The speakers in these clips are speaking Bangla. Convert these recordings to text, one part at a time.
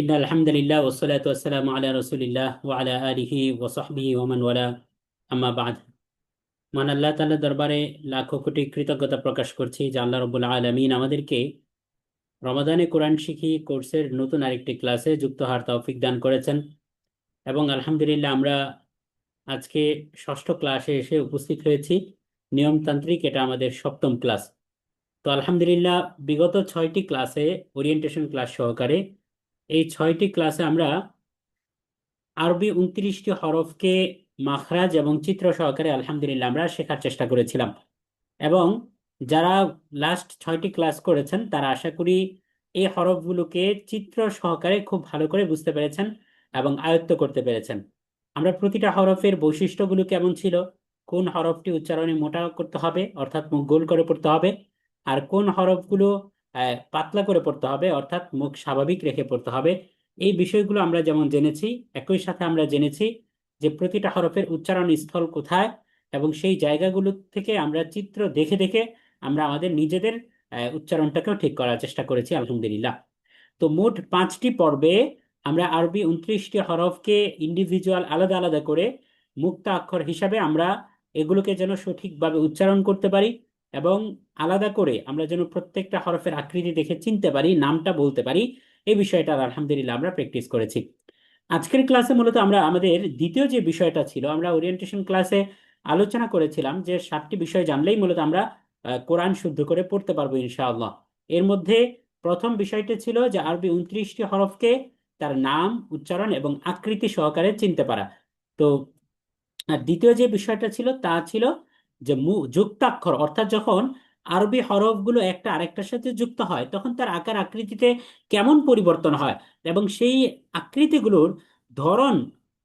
ইন্না আলহামদুলিল্লাহ ওয়াসসালাতু ওয়াসসালামু আলা রাসূলিল্লাহ ওয়া আলা আলিহি ওয়া সাহবিহি ওয়া মান ওয়ালা আম্মা বা'দ। মহান আল্লাহ তাআলার দরবারে লাখো কোটি কৃতজ্ঞতা প্রকাশ করছি যে আল্লাহ রাব্বুল আলামিন আমাদেরকে রমাদানে কোরআন শিখি কোর্সের নতুন আরেকটি ক্লাসে যুক্ত হওয়ার তৌফিক দান করেছেন। এবং আলহামদুলিল্লাহ আমরা আজকে ষষ্ঠ ক্লাসে এসে উপস্থিত হয়েছি। নিয়মতান্ত্রিক এটা আমাদের সপ্তম ক্লাস। তো আলহামদুলিল্লাহ বিগত 6টি ক্লাসে, ওরিয়েন্টেশন ক্লাস সহকারে, এই 6টি ক্লাসে আমরা আরবি 29টি হরফকে মাখরাজ এবং চিত্র সহকারে আলহামদুলিল্লাহ আমরা শেখার চেষ্টা করেছিলাম। এবং যারা লাস্ট 6টি ক্লাস করেছেন তারা আশা করি এই হরফগুলোকে চিত্র সহকারে খুব ভালো করে বুঝতে পেরেছেন এবং আয়ত্ত করতে পেরেছেন। আমরা প্রতিটা হরফের বৈশিষ্ট্যগুলো কেমন ছিল, কোন হরফটি উচ্চারণে মোটা করতে হবে অর্থাৎ মুখ গোল করে পড়তে হবে, আর কোন হরফগুলো পাতলা করে পড়তে হবে অর্থাৎ মুখ স্বাভাবিক রেখে পড়তে হবে, এই বিষয়গুলো আমরা যেমন জেনেছি, একই সাথে আমরা জেনেছি যে প্রতিটা হরফের উচ্চারণ স্থল কোথায়, এবং সেই জায়গাগুলো থেকে আমরা চিত্র দেখে দেখে আমরা আমাদের নিজেদের উচ্চারণটাকেও ঠিক করার চেষ্টা করেছি আলহামদুলিল্লাহ। তো মোট 5টি পর্বে আমরা আরবি 29টি হরফকে ইন্ডিভিজুয়াল আলাদা আলাদা করে মুক্তা অক্ষর হিসাবে আমরা এগুলোকে যেন সঠিকভাবে উচ্চারণ করতে পারি, এবং আলাদা করে আমরা যেন প্রত্যেকটা হরফের আকৃতি দেখে চিনতে পারি, নামটা বলতে পারি, এই বিষয়টা আলহামদুলিল্লাহ আমরা প্র্যাকটিস করেছি। আজকের ক্লাসে মূলত আমরা আমাদের দ্বিতীয় যে বিষয়টা ছিল, আমরা ওরিয়েন্টেশন ক্লাসে আলোচনা করেছিলাম যে 7টি বিষয় জানলেই মূলত আমরা কোরআন শুদ্ধ করে পড়তে পারবো ইনশাআল্লাহ। এর মধ্যে প্রথম বিষয়টি ছিল যে আরবি 29টি হরফকে তার নাম, উচ্চারণ এবং আকৃতি সহকারে চিনতে পারা। তো আর দ্বিতীয় যে বিষয়টা ছিল তা ছিল যে যুক্তাক্ষর, অর্থাৎ যখন আরবি হরফগুলো একটা আরেকটার সাথে যুক্ত হয় তখন তার আকার আকৃতিতে কেমন পরিবর্তন হয়, এবং সেই আকৃতিগুলোর ধরন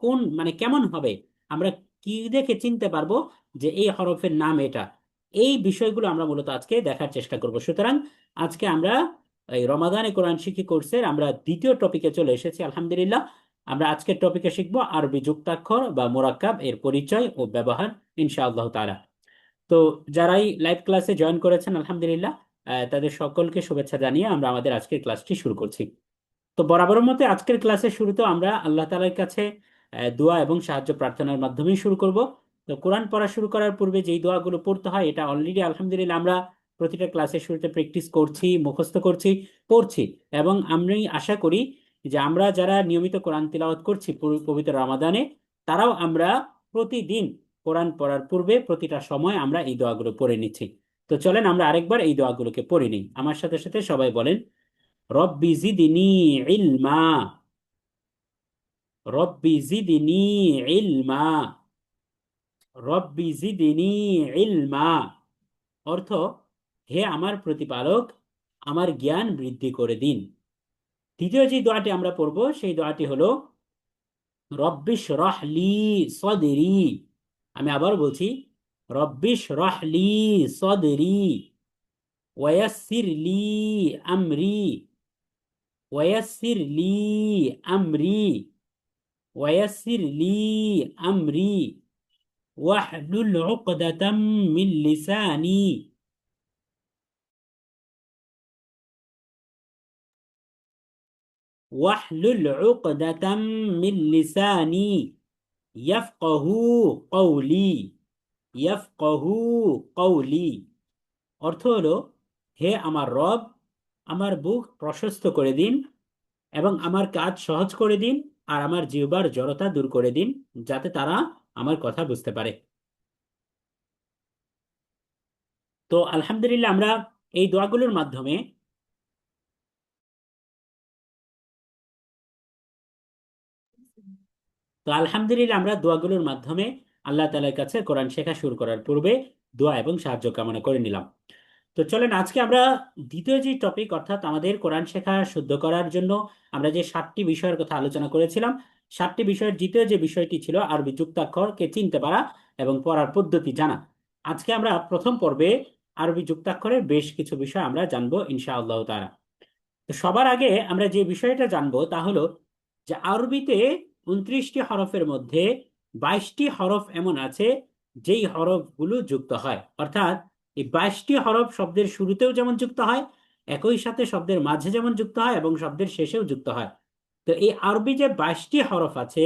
কোন মানে কেমন হবে, আমরা কি দেখে চিনতে পারবো যে এই হরফের নাম এটা। এই বিষয়গুলো আমরা মূলত আজকে দেখার চেষ্টা করব। সুতরাং আজকে আমরা এই রমাদানে কোরআন শিক্ষা কোর্সের আমরা দ্বিতীয় টপিকে চলে এসেছি আলহামদুলিল্লাহ। আমরা আজকের টপিকে শিখবো আরবি যুক্তাক্ষর বা মোরাক্কাব এর পরিচয় ও ব্যবহার ইনশাআল্লাহ তাআলা। তো যারাই লাইভ ক্লাসে জয়েন করেছেন আলহামদুলিল্লাহ, তাদের সকলকে শুভেচ্ছা জানিয়ে আমরা আমাদের আজকের ক্লাসটি শুরু করছি। তো বরাবরের মতে আজকের ক্লাসের শুরুতে আমরা আল্লাহ তাআলার কাছে দোয়া এবং সাহায্য প্রার্থনার মাধ্যমেই শুরু করব। তো কোরআন পড়া শুরু করার পূর্বে যেই দোয়াগুলো পড়তে হয় এটা অলরেডি আলহামদুলিল্লাহ আমরা প্রতিটা ক্লাসের শুরুতে প্র্যাকটিস করছি, মুখস্থ করছি, পড়ছি। এবং আমি আশা করি যে আমরা যারা নিয়মিত কোরআন তিলাওয়াত করছি পবিত্র রমাদানে, তারাও আমরা প্রতিদিন কোরআন পড়ার পূর্বে প্রতিটা সময় আমরা এই দোয়াগুলো পড়ে নিচ্ছি। তো চলেন আমরা আরেকবার এই দোয়াগুলোকে পড়ে নিই, আমার সাথে সাথে সবাই বলেন: রব্বি জিদনি ইলমা। রব্বি জিদনি ইলমা। রব্বি জিদনি ইলমা। অর্থ: হে আমার প্রতিপালক, আমার জ্ঞান বৃদ্ধি করে দিন। দ্বিতীয় যে দোয়াটি আমরা পড়ব সেই দোয়াটি হলো রব্বিশ রহলি সদরি। আমি আবার বলছি, রব্বিশ রহলি সদরি ওয়াসির লি আমরি। ওয়াসির লি আমরি। ওয়াসির লি আমরি ওয়াহলুল উকদাতাম মিন লিসানি। ওয়াহলুল উকদাতাম মিন লিসানি ইয়াফকাহু কওলি। ইয়াফকাহু কওলি। অর্থ হলো: হে আমার রব, আমার বুক প্রশস্ত করে দিন এবং আমার কাজ সহজ করে দিন, আর আমার জিহ্বার জড়তা দূর করে দিন, যাতে তারা আমার কথা বুঝতে পারে। তো আলহামদুলিল্লাহ আমরা এই দোয়াগুলোর মাধ্যমে তো আলহামদুলিল্লাহ আমরা দোয়াগুলোর মাধ্যমে আল্লাহ তাআলার কাছে কোরআন শেখা শুরু করার পূর্বে দোয়া এবং সাহায্য কামনা করে নিলাম। তো চলেন আজকে আমরা দ্বিতীয় যে টপিক, অর্থাৎ আমাদের কোরআন শেখা শুদ্ধ করার জন্য আমরা যে 7টি বিষয়ের কথা আলোচনা করেছিলাম, 7টি বিষয়ের দ্বিতীয় যে বিষয়টি ছিল আরবি যুক্তাক্ষরকে চিনতে পারা এবং পড়ার পদ্ধতি জানা। আজকে আমরা প্রথম পর্বে আরবি যুক্তাক্ষরের বেশ কিছু বিষয় আমরা জানবো ইনশাআল্লাহ তাআলা। তো সবার আগে আমরা যে বিষয়টা জানবো তা হলো যে আরবিতে 29টি হরফের মধ্যে 22টি হরফ এমন আছে যেই হরফগুলো যুক্ত হয়, অর্থাৎ এই 22টি হরফ শব্দের শুরুতেও যেমন যুক্ত হয়, একই সাথে শব্দের মাঝে যেমন যুক্ত হয় এবং শব্দের শেষেও যুক্ত হয়। তো এই আরবি যে 22টি হরফ আছে,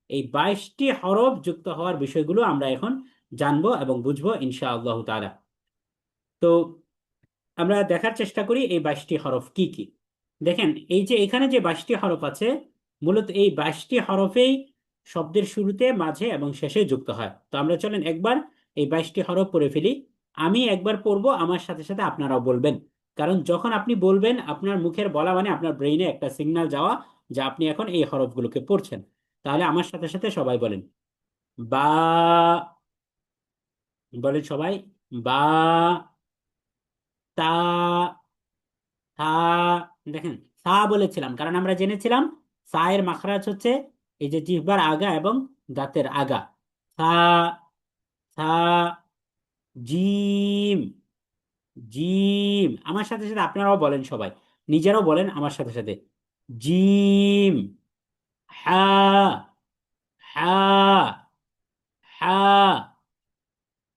এই 22টি হরফ যুক্ত হওয়ার বিষয়গুলো আমরা এখন জানবো এবং বুঝবো ইনশাআল্লাহ তাআলা। তো আমরা দেখার চেষ্টা করি এই 22টি হরফ কি কি। দেখেন, এই যে এখানে যে 22টি হরফ আছে, মূলত এই 22টি হরফেই শব্দের শুরুতে, মাঝে এবং শেষে যুক্ত হয়। তো আমরা চলেন একবার এই 22টি হরফ পড়ে ফেলি। আমি একবার পড়বো, আমার সাথে সাথে আপনারাও বলবেন। কারণ যখন আপনি বলবেন, আপনার মুখের বলা মানে আপনার ব্রেইনে একটা সিগন্যাল যাওয়া যে আপনি এখন এই হরফগুলোকে পড়ছেন। তাহলে আমার সাথে সাথে সবাই বলেন, বা। বলেন সবাই, বা, তা, সা। দেখেন, সা বলেছিলাম কারণ আমরা জেনেছিলাম সা এর মাখরাজ হচ্ছে এই যে জিহ্বার আগা এবং দাঁতের আগা। সা, সা। Gym, gym. আমার সাথে সাথে আপনারাও বলেন সবাই, নিজেরাও বলেন আমার সাথে সাথে, জিম। হা, হা, হা।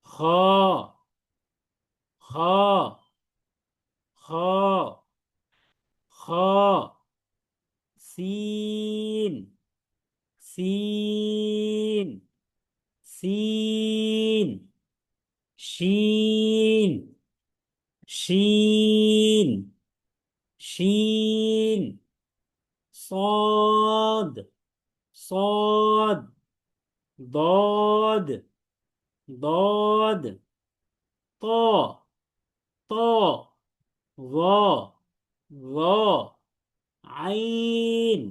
খ, খ, খ, খ। সিন, সিন, সিন। শিন, শিন, শিন। صاد، صاد. ضاد، ضاد. طاء، طاء. ظا، ظا. عين،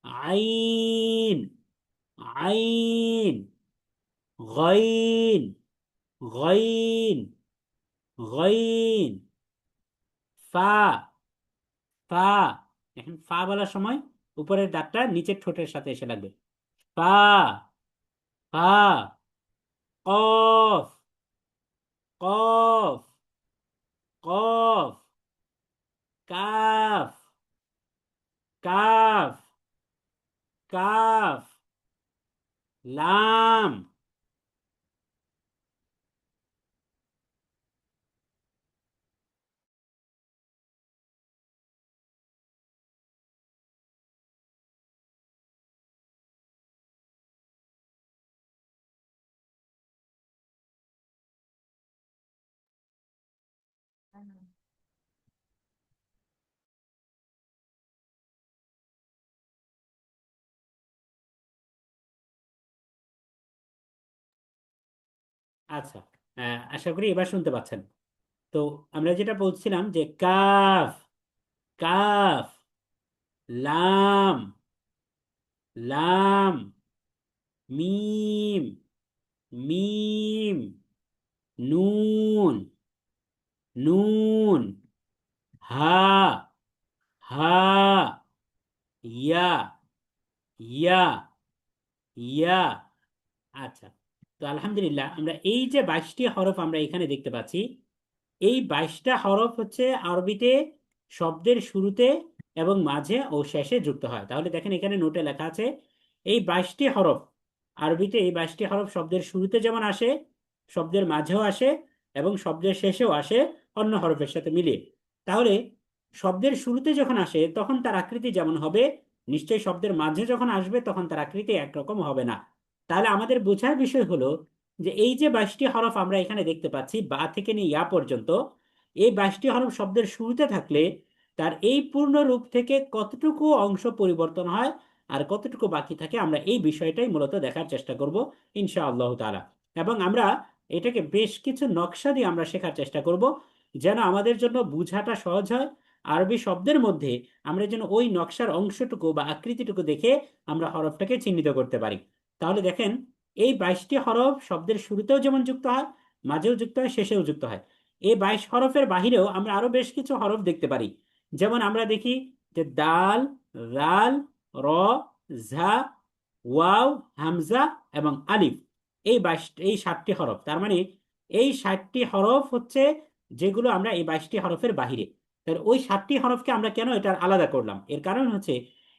عين، عين. غين، غين، غين. فا، ফা। এখন ফা বলার সময় উপরের দাঁতটা নিচের ঠোঁটের সাথে এসে লাগবে। ফা, ফা। কফ, কফ, কফ। কাফ, কাফ, কাফ। লাম। আচ্ছা, আশা করি এবার শুনতে পাচ্ছেন। তো আমরা যেটা বলছিলাম যে কাফ, কাফ। লাম, লাম। মিম, মিম। নুন, নুন। হা, হা। ইয়া, ইয়া, ইয়া। আচ্ছা, তো আলহামদুলিল্লাহ আমরা এই যে 22টি হরফ আমরা এখানে দেখতে পাচ্ছি, এই 22টা হরফ হচ্ছে আরবিতে শব্দের শুরুতে এবং মাঝে ও শেষে যুক্ত হয়। তাহলে দেখেন এখানে নোটে লেখা আছে এই 22টি হরফ, আরবিতে এই 22টি হরফ শব্দের শুরুতে যেমন আসে, শব্দের মাঝেও আসে এবং শব্দের শেষেও আসে অন্য হরফের সাথে মিলিয়ে। তাহলে শব্দের শুরুতে যখন আসে তখন তার আকৃতি যেমন হবে, নিশ্চয়ই শব্দের মাঝে যখন আসবে তখন তার আকৃতি একরকম হবে না। তাহলে আমাদের বোঝার বিষয় হলো যে এই যে 22টি হরফ আমরা এখানে দেখতে পাচ্ছি বা থেকে নিয়ে ইয়া পর্যন্ত, এই 22টি হরফ শব্দের শুরুতে থাকলে তার এই পূর্ণ রূপ থেকে কতটুকু অংশ পরিবর্তন হয় আর কতটুকু বাকি থাকে, আমরা এই বিষয়টাই মূলত দেখার চেষ্টা করব ইনশাআল্লাহ তাআলা। এবং আমরা এটাকে বেশ কিছু নকশা দিয়ে আমরা শেখার চেষ্টা করব, যেন আমাদের জন্য বোঝাটা সহজ হয়। আরবি শব্দের মধ্যে আমরা যেন ওই নকশার অংশটুকু বা আকৃতিটুকু দেখে আমরা হরফটাকে চিহ্নিত করতে পারি। তাহলে দেখেন, এই 22টি হরফ শব্দের শুরুতেও যেমন যুক্ত হয়, মাঝেও যুক্ত হয়, শেষেও যুক্ত হয়। এই 22 হরফের বাহিরেও আমরা আরো বেশ কিছু হরফ দেখতে পারি। যেমন আমরা দেখি যে দাল, রাল, র, ঝা, ওয়াও, হামজা এবং আলিফ। এই 7টি হরফ, তার মানে এই 60টি হরফ হচ্ছে যেগুলো আমরা এই 22টি হরফের বাহিরে। তাহলে ওই 7টি হরফকে আমরা কেন এটা আলাদা করলাম, এর কারণ হচ্ছে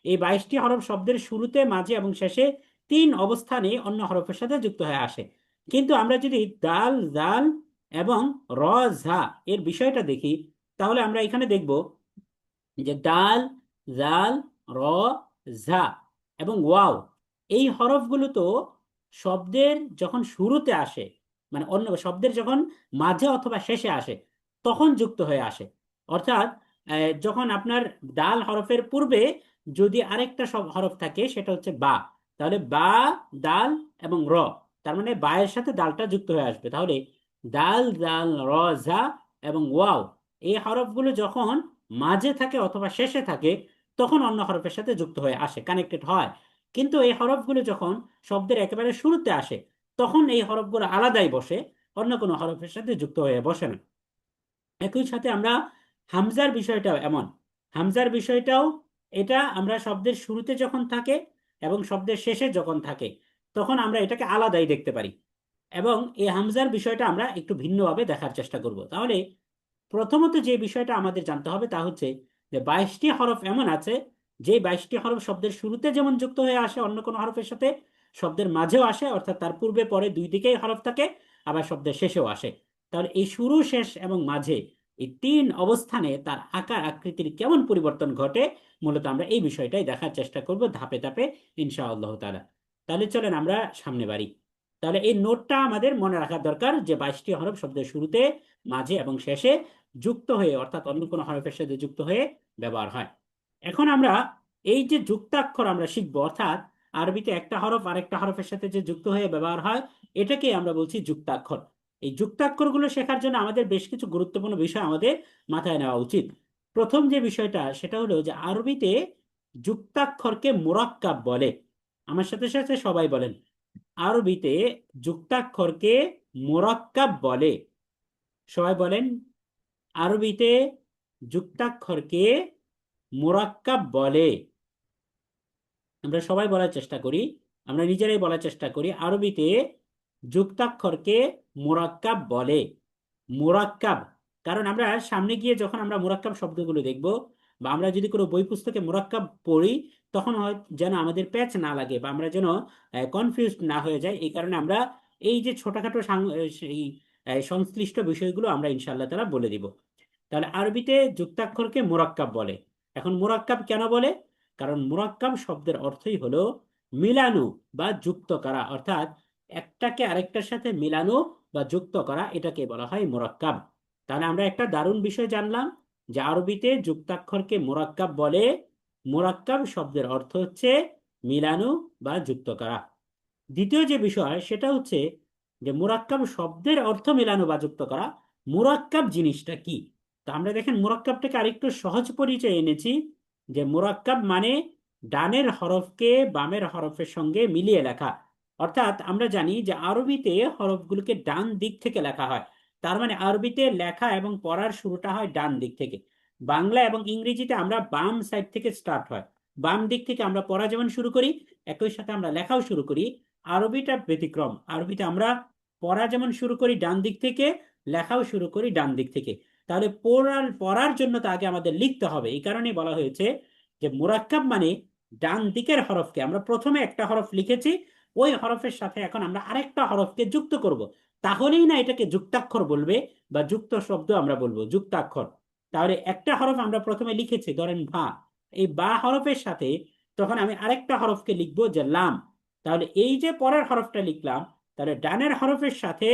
এই 22টি হরফ শব্দের শুরুতে, মাঝে এবং শেষে 3 অবস্থানে অন্য হরফের সাথে যুক্ত হয়ে আসে। কিন্তু আমরা যদি দাল, জাল এবং র, ঝা এর বিষয়টা দেখি, তাহলে আমরা এখানে দেখব যে দাল, জাল, র, ঝা এবং ওয়াও, এই হরফগুলো তো শব্দের যখন শুরুতে আসে, মানে অন্য শব্দের যখন মাঝে অথবা শেষে আসে, তখন যুক্ত হয়ে আসে। অর্থাৎ যখন আপনার ডাল হরফের পূর্বে যদি আরেকটা সব হরফ থাকে সেটা হচ্ছে বা, তাহলে বা, দাল এবং র, তার মানে বা এর সাথে দালটা যুক্ত হয়ে আসবে। তাহলে দাল, দাল, র, ঝা এবং ওয়াও, এই হরফগুলো যখন মাঝে থাকে অথবা শেষে থাকে তখন অন্য হরফের সাথে যুক্ত হয়ে আসে, কানেক্টেড হয়। কিন্তু এই হরফগুলো যখন শব্দের একেবারে শুরুতে আসে তখন এই হরফগুলো আলাদাই বসে, অন্য কোনো হরফের সাথে যুক্ত হয়ে বসে না। একই সাথে আমরা হামজার বিষয়টাও এমন, হামজার বিষয়টাও এটা আমরা শব্দের শুরুতে যখন থাকে এবং শব্দের শেষে যখন থাকে তখন আমরা এটাকে আলাদাই দেখতে পারি। এবং এই হামজার বিষয়টা আমরা একটু ভিন্নভাবে দেখার চেষ্টা করব। তাহলে প্রথমত যে বিষয়টা আমাদের জানতে হবে তা হচ্ছে যে 22টি হরফ এমন আছে যে 22টি হরফ শব্দের শুরুতে যেমন যুক্ত হয়ে আসে অন্য কোনো হরফের সাথে, শব্দের মাঝেও আসে, অর্থাৎ তার পূর্বে পরে দুই দিকেই হরফ থাকে, আবার শব্দের শেষেও আসে। তাহলে এই শুরু, শেষ এবং মাঝে, এই তিন অবস্থানে তার আকার আকৃতির কেমন পরিবর্তন ঘটে, মূলত আমরা এই বিষয়টাই দেখার চেষ্টা করব ধাপে ধাপে ইনশাআল্লাহ তাআলা। তাহলে চলেন আমরা সামনে বাড়ি। তাহলে এই নোটটা আমাদের মনে রাখা দরকার যে 22টি হরফ শব্দের শুরুতে, মাঝে এবং শেষে যুক্ত হয়ে, অর্থাৎ অন্য কোনো হরফের সাথে যুক্ত হয়ে ব্যবহার হয়। এখন আমরা এই যে যুক্তাক্ষর আমরা শিখবো, অর্থাৎ আরবিতে একটা হরফ আরেকটা হরফের সাথে যে যুক্ত হয়ে ব্যবহার হয়, এটাকে আমরা বলছি যুক্তাক্ষর। এই যুক্তাক্ষরগুলো শেখার জন্য আমাদের বেশ কিছু গুরুত্বপূর্ণ বিষয় আমাদের মাথায় নেওয়া উচিত। প্রথম যে বিষয়টা সেটা হলো যে আরবিতে যুক্তাক্ষরকে মুরাক্কাব বলে। আমার সাথে সাথে সবাই বলেন, আরবিতে যুক্তাক্ষরকে মুরাক্কাব বলে। সবাই বলেন, আরবিতে যুক্তাক্ষরকে মুরাক্কাব বলে। আমরা সবাই বলার চেষ্টা করি, আমরা নিজেরাই বলার চেষ্টা করি, আরবিতে যুক্তাক্ষরকে মুরাক্কাব বলে। মুরাক্কাব, কারণ আমরা সামনে গিয়ে যখন আমরা মুরাক্কাব শব্দগুলো দেখব বা আমরা যদি কোনো বই পুস্তকে মুরাক্কাব পড়ি তখন হয় যেন আমাদের প্যাচ না লাগে বা আমরা যেন কনফিউজড না হয়ে যায়। এই কারণে আমরা এই যে ছোটখাটো এই সংশ্লিষ্ট বিষয়গুলো আমরা ইনশাআল্লাহ তাআলা বলে দিব। তাহলে আরবিতে যুক্তাক্ষরকে মুরাক্কাব বলে। এখন মুরাক্কাব কেন বলে? কারণ মুরাক্কাব শব্দের অর্থই হলো মিলানো বা যুক্ত করা, অর্থাৎ একটাকে আরেকটার সাথে মিলানো বা যুক্ত করা, এটাকে বলা হয় মুরাক্কাব। তাহলে আমরা একটা দারুণ বিষয় জানলাম যে আরবিতে যুক্তাক্ষরকে মুরাক্কাব বলে। মুরাক্কাব শব্দের অর্থ হচ্ছে মিলানো বা যুক্ত করা। দ্বিতীয় যে বিষয় সেটা হচ্ছে যে মুরাক্কাব শব্দের অর্থ মেলানো বা যুক্ত করা, মুরাক্কাব জিনিসটা কি। তা আমরা দেখেন মুরাক্কাবটাকে আরেকটু সহজ পরিচয় এনেছি, যে মুরাক্কাব মানে ডানের হরফকে বামের হরফের সঙ্গে মিলিয়ে লেখা। অর্থাৎ আমরা জানি যে আরবিতে হরফগুলোকে ডান দিক থেকে লেখা হয়, তার মানে আরবিতে লেখা এবং পড়ার শুরুটা হয় ডান দিক থেকে। বাংলা এবং ইংরেজিতে আমরা বাম সাইড থেকে স্টার্ট হয়, বাম দিক থেকে আমরা পড়া যেমন শুরু করি একই সাথে আমরা লেখাও শুরু করি। আরবিটা ব্যতিক্রম, আরবিতে আমরা পড়া যেমন শুরু করি ডান দিক থেকে, লেখাও শুরু করি ডান দিক থেকে। তাহলে পড়ার পড়ার জন্য তো আগে আমাদের লিখতে হবে, এই কারণে বলা হয়েছে যে মুরাক্কাব মানে ডান দিকের হরফকে আমরা প্রথমে একটা হরফ লিখেছি, ওই হরফের সাথে এখন আমরা আরেকটা হরফকে যুক্ত করব, তাহলেই না এটাকে যুক্তাক্ষর বলবে বা যুক্ত শব্দ আমরা বলবো যুক্তাক্ষর। তাহলে একটা হরফ আমরা প্রথমে লিখেছি, ধরেন ভা, এই বা হরফের সাথে তখন আমি আরেকটা হরফকে লিখবো যে লাম। তাহলে এই যে পরের হরফটা লিখলাম, তাহলে ডানের হরফের সাথে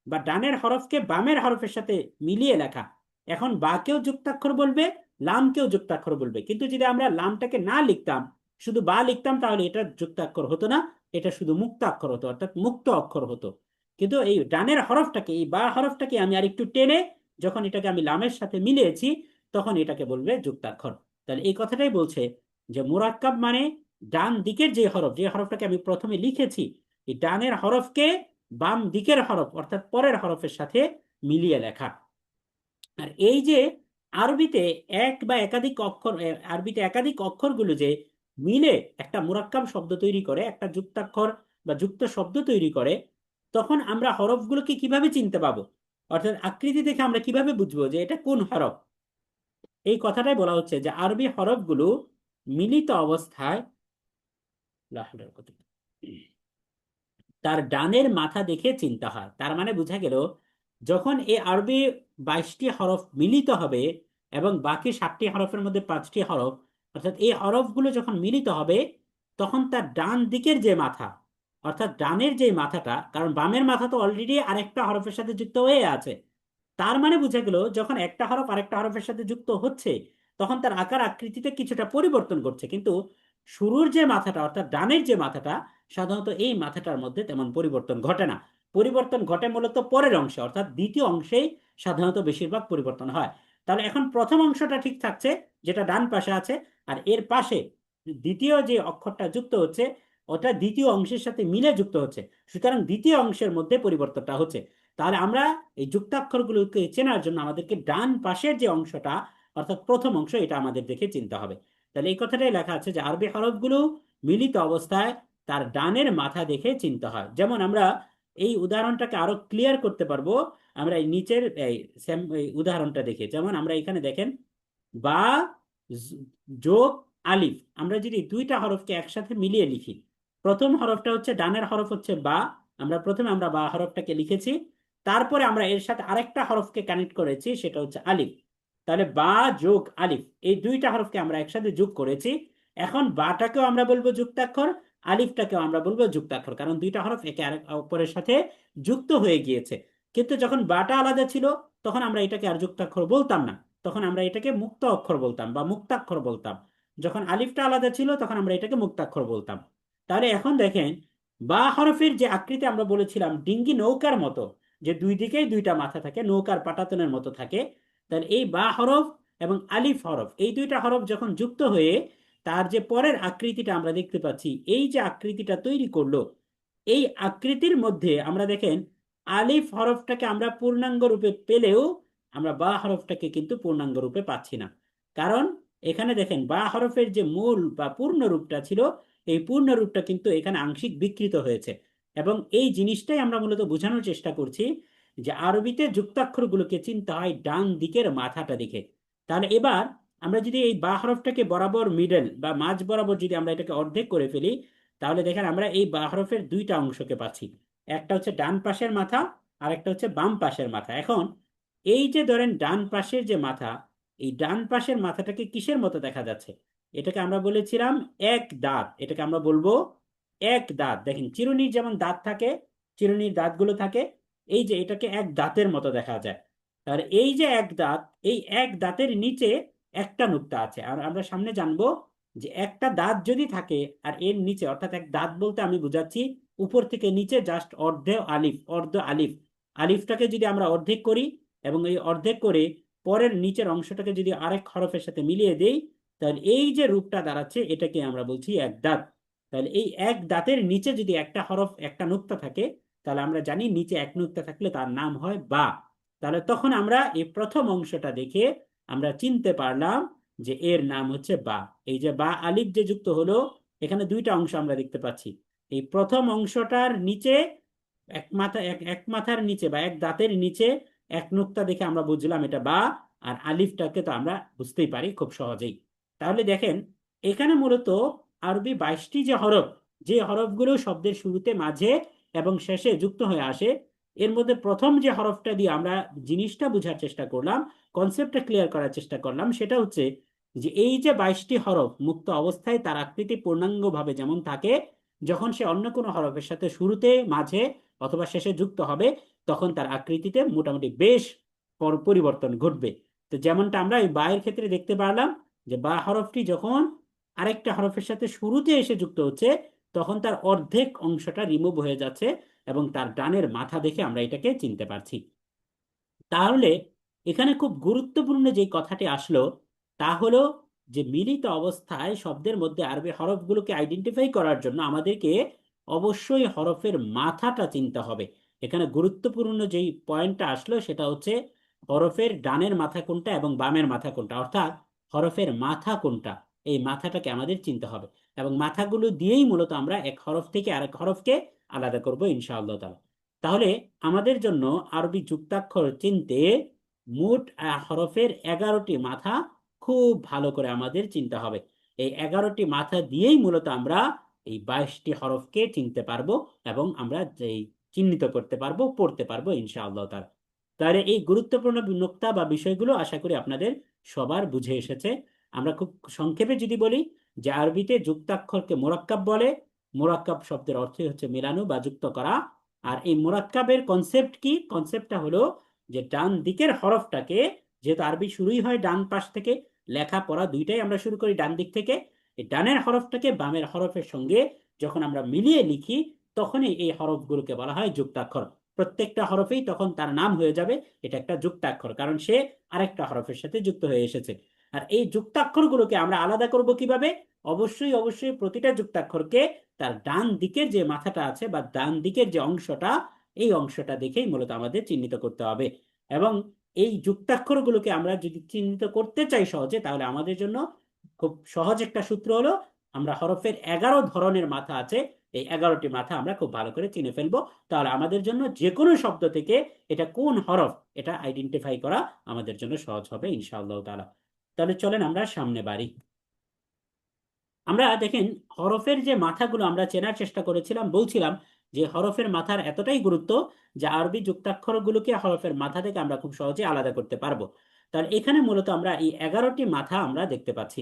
বা ডানের হরফকে বামের হরফের সাথে মিলিয়ে লেখা, এখন বাকেও যুক্তাক্ষর বলবে, লামকেও যুক্তাক্ষর বলবে। কিন্তু যদি আমরা লামটাকে না লিখতাম, শুধু বা লিখতাম, তাহলে এটা যুক্তাক্ষর হতো না, এটা শুধু মুক্তাক্ষর হতো, অর্থাৎ মুক্ত অক্ষর হতো। কিন্তু এই ডানের হরফটাকে, এই বা হরফটাকে আমি আর একটু টেনে যখন এটাকে আমি লামের সাথে মিলিয়েছি তখন এটাকে বলবে যুক্তাক্ষর। তাহলে এই কথাটাই বলছে যে মুরাক্কাব মানে ডান দিকের যে হরফ, যে হরফটাকে আমি প্রথমে লিখেছি, এই ডানের হরফকে বাম দিকের হরফ অর্থাৎ পরের হরফের সাথে মিলিয়ে লেখা। আর এই যে আরবিতে এক বা একাধিক অক্ষর, আরবিতে একাধিক অক্ষরগুলো যে মিলে একটা মুরাক্কাব শব্দ তৈরি করে, একটা যুক্তাক্ষর বা যুক্ত শব্দ তৈরি করে, তখন আমরা হরফগুলোকে কিভাবে চিনতে পাবো, অর্থাৎ আকৃতি দেখে আমরা কিভাবে বুঝবো যে এটা কোন হরফ। এই কথাটাই বলা হচ্ছে যে আরবি হরফগুলো মিলিত অবস্থায় তার ডানের মাথা দেখে চিনতে হয়। তার মানে বোঝা গেল যখন এই আরবি 22টি হরফ মিলিত হবে এবং বাকি 7টি হরফের মধ্যে 5টি হরফ অর্থাৎ এই হরফগুলো যখন মিলিত হবে তখন তার ডান দিকের যে মাথা, অর্থাৎ ডানের যে মাথাটা, কারণ বামের মাথা তো অলরেডি আরেকটা হরফের সাথে যুক্ত হয়ে আছে, তার মানে বুঝা গেল যখন একটা হরফ আরেকটা হরফের সাথে যুক্ত হচ্ছে তখন তার আকার আকৃতিতে কিছুটা পরিবর্তন করছে, কিন্তু শুরুর যে মাথাটা অর্থাৎ ডানের যে মাথাটা, সাধারণত এই মাথাটার মধ্যে তেমন পরিবর্তন ঘটে না। পরিবর্তন ঘটে মূলত পরের অংশে, অর্থাৎ দ্বিতীয় অংশেই সাধারণত বেশিরভাগ পরিবর্তন হয়। তাহলে এখন প্রথম অংশটা ঠিক থাকছে, যেটা ডান পাশে আছে, আর এর পাশে দ্বিতীয় যে অক্ষরটা যুক্ত হচ্ছে ওটা দ্বিতীয় অংশের সাথে মিলে যুক্ত হচ্ছে, সুতরাং দ্বিতীয় অংশের মধ্যে পরিবর্তনটা হচ্ছে। তাহলে আমরা এই যুক্তাক্ষরগুলোকে চেনার জন্য আমাদেরকে ডান পাশের যে অংশটা অর্থাৎ প্রথম অংশ এটা আমাদের দেখে চিনতে হবে। তাহলে এই কথাটাই লেখা আছে যে আরবি হরফগুলো মিলিত অবস্থায় তার ডানের মাথা দেখে চিনতে হয়। যেমন আমরা এই উদাহরণটাকে আরো ক্লিয়ার করতে পারবো আমরা এই নিচের এই উদাহরণটা দেখে। যেমন আমরা এখানে দেখেন বা জ- যোগ আলিফ, আমরা যদি দুইটা হরফকে একসাথে মিলিয়ে লিখি, প্রথম হরফটা হচ্ছে ডানের হরফ হচ্ছে বা, আমরা বা হরফটাকে লিখেছি, তারপরে আমরা এর সাথে আরেকটা হরফকে কানেক্ট করেছি সেটা হচ্ছে আলিফ। তাহলে বা যোগ আলিফ এই দুইটা হরফকে আমরা একসাথে যোগ করেছি। এখন বাটাকেও আমরা বলবো যুক্তাক্ষর, আলিফটাকেও আমরা বলবো যুক্তাক্ষর, কারণ দুইটা হরফ একে আরেক অপরের সাথে যুক্ত হয়ে গিয়েছে। কিন্তু যখন বাটা আলাদা ছিল তখন আমরা এটাকে আর যুক্তাক্ষর বলতাম না, তখন আমরা এটাকে মুক্ত অক্ষর বলতাম বা মুক্তাক্ষর বলতাম। যখন আলিফটা আলাদা ছিল তখন আমরা এটাকে মুক্তাক্ষর বলতাম। তাহলে এখন দেখেন বা হরফের যে আকৃতি আমরা বলেছিলাম ডিঙ্গি নৌকার মতো, যে দুই দিকেই দুইটা মাথা থাকে, নৌকার পাটাতনের মতো থাকে, তাহলে এই বা হরফ এবং আলিফ হরফ এই দুইটা হরফ যখন যুক্ত হয়ে তার যে পরের আকৃতিটা আমরা দেখতে পাচ্ছি, এই যে আকৃতিটা তৈরি করলো, এই আকৃতির মধ্যে আমরা দেখেন আলিফ হরফটাকে আমরা পূর্ণাঙ্গ রূপে পেলেও আমরা বা হরফটাকে কিন্তু পূর্ণাঙ্গ রূপে পাচ্ছি না। কারণ এখানে দেখেন বা হরফের যে মূল বা পূর্ণ রূপটা ছিল এই পূর্ণ রূপটা কিন্তু এখানে আংশিক বিকৃত হয়েছে। এবং এই জিনিসটাই আমরা মূলত বোঝানোর চেষ্টা করছি যে আরবিতে যুক্তাক্ষরগুলোকে চিনতে হয় ডান দিকের মাথাটা দেখে। তাহলে এবার আমরা যদি এই বা হরফটাকে বরাবর মিডল বা মাঝ বরাবর যদি আমরা এটাকে অর্ধেক করে ফেলি, তাহলে দেখেন আমরা এই বা হরফের দুইটা অংশকে পাচ্ছি, একটা হচ্ছে ডান পাশের মাথা আর একটা হচ্ছে বাম পাশের মাথা। এখন এই যে ধরেন ডান পাশের যে মাথা, এই ডান পাশের মাথাটাকে কিসের মতো দেখা যাচ্ছে? এটাকে আমরা বলেছিলাম এক দাঁত, এটাকে আমরা বলবো এক দাঁত। দেখেন চিরুনির যেমন দাঁত থাকে, চিরুনির দাঁতগুলো থাকে, এই যে এটাকে এক দাঁতের মতো দেখা যায়। আর এই যে এক দাঁত, এই এক দাঁতের নিচে একটা নুক্তা আছে, আর আমরা সামনে জানবো যে একটা দাঁত যদি থাকে আর এর নিচে, অর্থাৎ এক দাঁত বলতে আমি বুঝাচ্ছি উপর থেকে নিচে জাস্ট অর্ধ আলিফ, আলিফটাকে যদি আমরা অর্ধেক করি এবং এই অর্ধেক করে পরের নিচের অংশটাকে যদি আরেক হরফের সাথে মিলিয়ে দেই, তাহলে এই যে রূপটা দাঁড়াচ্ছে এটাকে আমরা বলছি এক দাঁত। তাহলে এই এক দাঁতের নিচে যদি একটা হরফ একটা নুক্তা থাকে, তাহলে আমরা জানি নিচে এক নুক্তা থাকলে তার নাম হয় বা। তাহলে তখন আমরা এই প্রথম অংশটা দেখে আমরা চিনতে পারলাম যে এর নাম হচ্ছে বা। এই যে বা আলিফ যে যুক্ত হলো, এখানে দুইটা অংশ আমরা দেখতে পাচ্ছি। এই প্রথম অংশটার নিচে এক মাথার নিচে বা এক দাঁতের নিচে এক নুক্তা দেখে আমরা বুঝলাম এটা বা, আর আলিফটাকে তো আমরা বুঝতেই পারি খুব সহজেই। তাহলে দেখেন এখানে মূলত আরবি 22টি যে হরফ, যে হরফগুলো শব্দের শুরুতে মাঝে এবং শেষে যুক্ত হয়ে আসে, এর মধ্যে প্রথম যে হরফটা দিয়ে আমরা জিনিসটা বোঝার চেষ্টা করলাম, কনসেপ্টটা ক্লিয়ার করার চেষ্টা করলাম, সেটা হচ্ছে যে এই যে 22টি হরফ মুক্ত অবস্থায় তার আকৃতি পূর্ণাঙ্গভাবে যেমন থাকে, যখন সে অন্য কোনো হরফের সাথে শুরুতে মাঝে অথবা শেষে যুক্ত হবে তখন তার আকৃতিতে মোটামুটি বেশ পরিবর্তন ঘটবে। তো যেমনটা আমরা এই বা এর ক্ষেত্রে দেখতে পারলাম যে বা হরফটি যখন আরেকটা হরফের সাথে শুরুতে এসে যুক্ত হচ্ছে তখন তার অর্ধেক অংশটা রিমুভ হয়ে যাচ্ছে এবং তার ডানের মাথা দেখে আমরা এটাকে চিনতে পারছি। তাহলে এখানে খুব গুরুত্বপূর্ণ যে কথাটি আসলো তা হলো যে মিলিত অবস্থায় শব্দের মধ্যে আরবি হরফগুলোকে আইডেন্টিফাই করার জন্য আমাদেরকে অবশ্যই হরফের মাথাটা চিনতে হবে। এখানে গুরুত্বপূর্ণ যেই পয়েন্টটা আসলো সেটা হচ্ছে হরফের ডানের মাথা কোনটা এবং বামের মাথা কোনটা, অর্থাৎ হরফের মাথা কোনটা, এই মাথাটাকে আমাদের চিনতে হবে। এবং মাথাগুলো দিয়েই মূলত আমরা এক হরফ থেকে আরেক হরফকে আলাদা করবো ইনশাআল্লাহ তাআলা। তাহলে আমাদের জন্য আরবি যুক্তাক্ষর চিনতে মোট হরফের 11টি মাথা খুব ভালো করে আমাদের চিনতে হবে। এই 11টি মাথা দিয়েই মূলত আমরা এই 22টি হরফকে চিনতে পারবো এবং আমরা এই চিহ্নিত করতে পারবো, পড়তে পারবো ইনশাআল্লাহ তাআলা। তাহলে এই গুরুত্বপূর্ণ নোক্তা বা বিষয়গুলো আশা করি আপনাদের সবার বুঝে এসেছে। আমরা খুব সংক্ষেপে যদি বলি যে আরবিতে যুক্তাক্ষরকে মোরাক্কাব বলে। মোরাক্কাব শব্দের অর্থই হচ্ছে মেলানো বা যুক্ত করা। আর এই মোরাক্কাবের কনসেপ্ট কি? কনসেপ্টটা হলো যে ডান দিকের হরফটাকে, যেহেতু আরবি শুরুই হয় ডান পাশ থেকে, লেখা পড়া দুইটাই আমরা শুরু করি ডান দিক থেকে, এই ডানের হরফটাকে বামের হরফের সঙ্গে যখন আমরা মিলিয়ে লিখি তখনই এই হরফগুলোকে বলা হয় যুক্তাক্ষর। প্রত্যেকটা হরফেই তখন তার নাম হয়ে যাবে এটা একটা যুক্তাক্ষর, কারণ সে আরেকটা হরফের সাথে যুক্ত হয়ে এসেছে। আর এই যুক্তাক্ষরগুলোকে আমরা আলাদা করব কিভাবে? অবশ্যই অবশ্যই প্রতিটা যুক্তাক্ষরকে তার ডান দিকের যে মাথাটা আছে বা ডান দিকের যে অংশটা, এই অংশটা দেখেই মূলত আমাদের চিহ্নিত করতে হবে। এবং এই যুক্তাক্ষরগুলোকে আমরা যদি চিহ্নিত করতে চাই সহজে, তাহলে আমাদের জন্য খুব সহজ একটা সূত্র হলো, আমরা হরফের 11 ধরনের মাথা আছে, এই 11টি মাথা আমরা খুব ভালো করে চিনে ফেলবো। তাহলে আমাদের জন্য যে কোনো শব্দ থেকে এটা কোন হরফ এটা আইডেন্টিফাই করা আমাদের জন্য সহজ হবে ইনশাআল্লাহ তাআলা। তাহলে চলেন আমরা সামনে বাড়ি। আমরা দেখেন হরফের যে মাথাগুলো আমরা চেনার চেষ্টা করেছিলাম, বলছিলাম যে হরফের মাথার এতটাই গুরুত্ব যে আরবি যুক্তাক্ষরগুলোকে হরফের মাথা থেকে আমরা খুব সহজে আলাদা করতে পারবো। তাহলে এখানে মূলত আমরা এই 11টি মাথা আমরা দেখতে পাচ্ছি।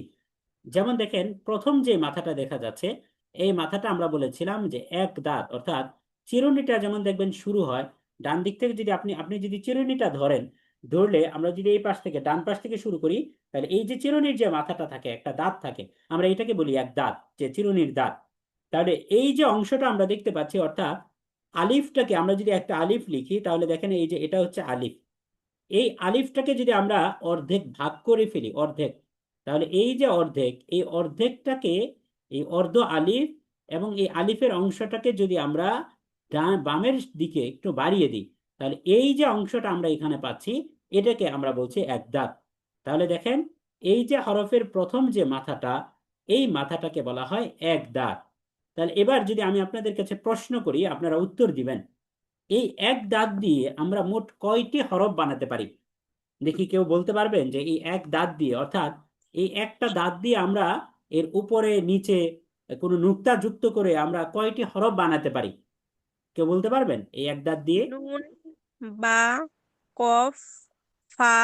যেমন দেখেন প্রথম যে মাথাটা দেখা যাচ্ছে, এই মাথাটা আমরা বলেছিলাম যে এক দাঁত, অর্থাৎ চিরুনিটা যেমন দেখবেন শুরু হয় ডান দিক থেকে, যদি আপনি আপনি যদি চিরুনিটা ধরেন, ধরলে আমরা যদি এই পাশ থেকে ডান পাশ থেকে শুরু করি, তাহলে এই যে চিরুনির যে মাথাটা থাকে, একটা দাঁত থাকে, আমরা এটাকে বলি এক দাঁত, যে চিরুনির দাঁত। তাহলে এই যে অংশটা আমরা দেখতে পাচ্ছি, অর্থাৎ আলিফটাকে আমরা যদি একটা আলিফ লিখি, তাহলে দেখেন এই যে এটা হচ্ছে আলিফ। এই আলিফটাকে যদি আমরা অর্ধেক ভাগ করে ফেলি, অর্ধেক, তাহলে এই যে অর্ধেক, এই অর্ধেকটাকে, এই অর্ধ আলিফ এবং এই আলিফের অংশটাকে যদি আমরা বামের দিকে একটু বাড়িয়ে দিই, তাহলে এই যে অংশটা আমরা এখানে পাচ্ছি, এটাকে আমরা বলছি এক দাঁত। তাহলে দেখেন এই যে হরফের প্রথম যে মাথাটা, এই মাথাটাকে বলা হয় এক দাঁত। তাহলে এবার যদি আমি আপনাদের কাছে প্রশ্ন করি, আপনারা উত্তর দিবেন, এই এক দাঁত দিয়ে আমরা মোট কয়টি হরফ বানাতে পারি? দেখি কেউ বলতে পারবেন যে এই এক দাঁত দিয়ে, অর্থাৎ এই একটা দাঁত দিয়ে আমরা এর উপরে নিচে কোনো নুক্তা যুক্ত করে আমরা কয়টি হরফ বানাতে পারি? কেউ বলতে পারবেন এই এক দাঁত দিয়ে? নুন, বা, কফ, ফা।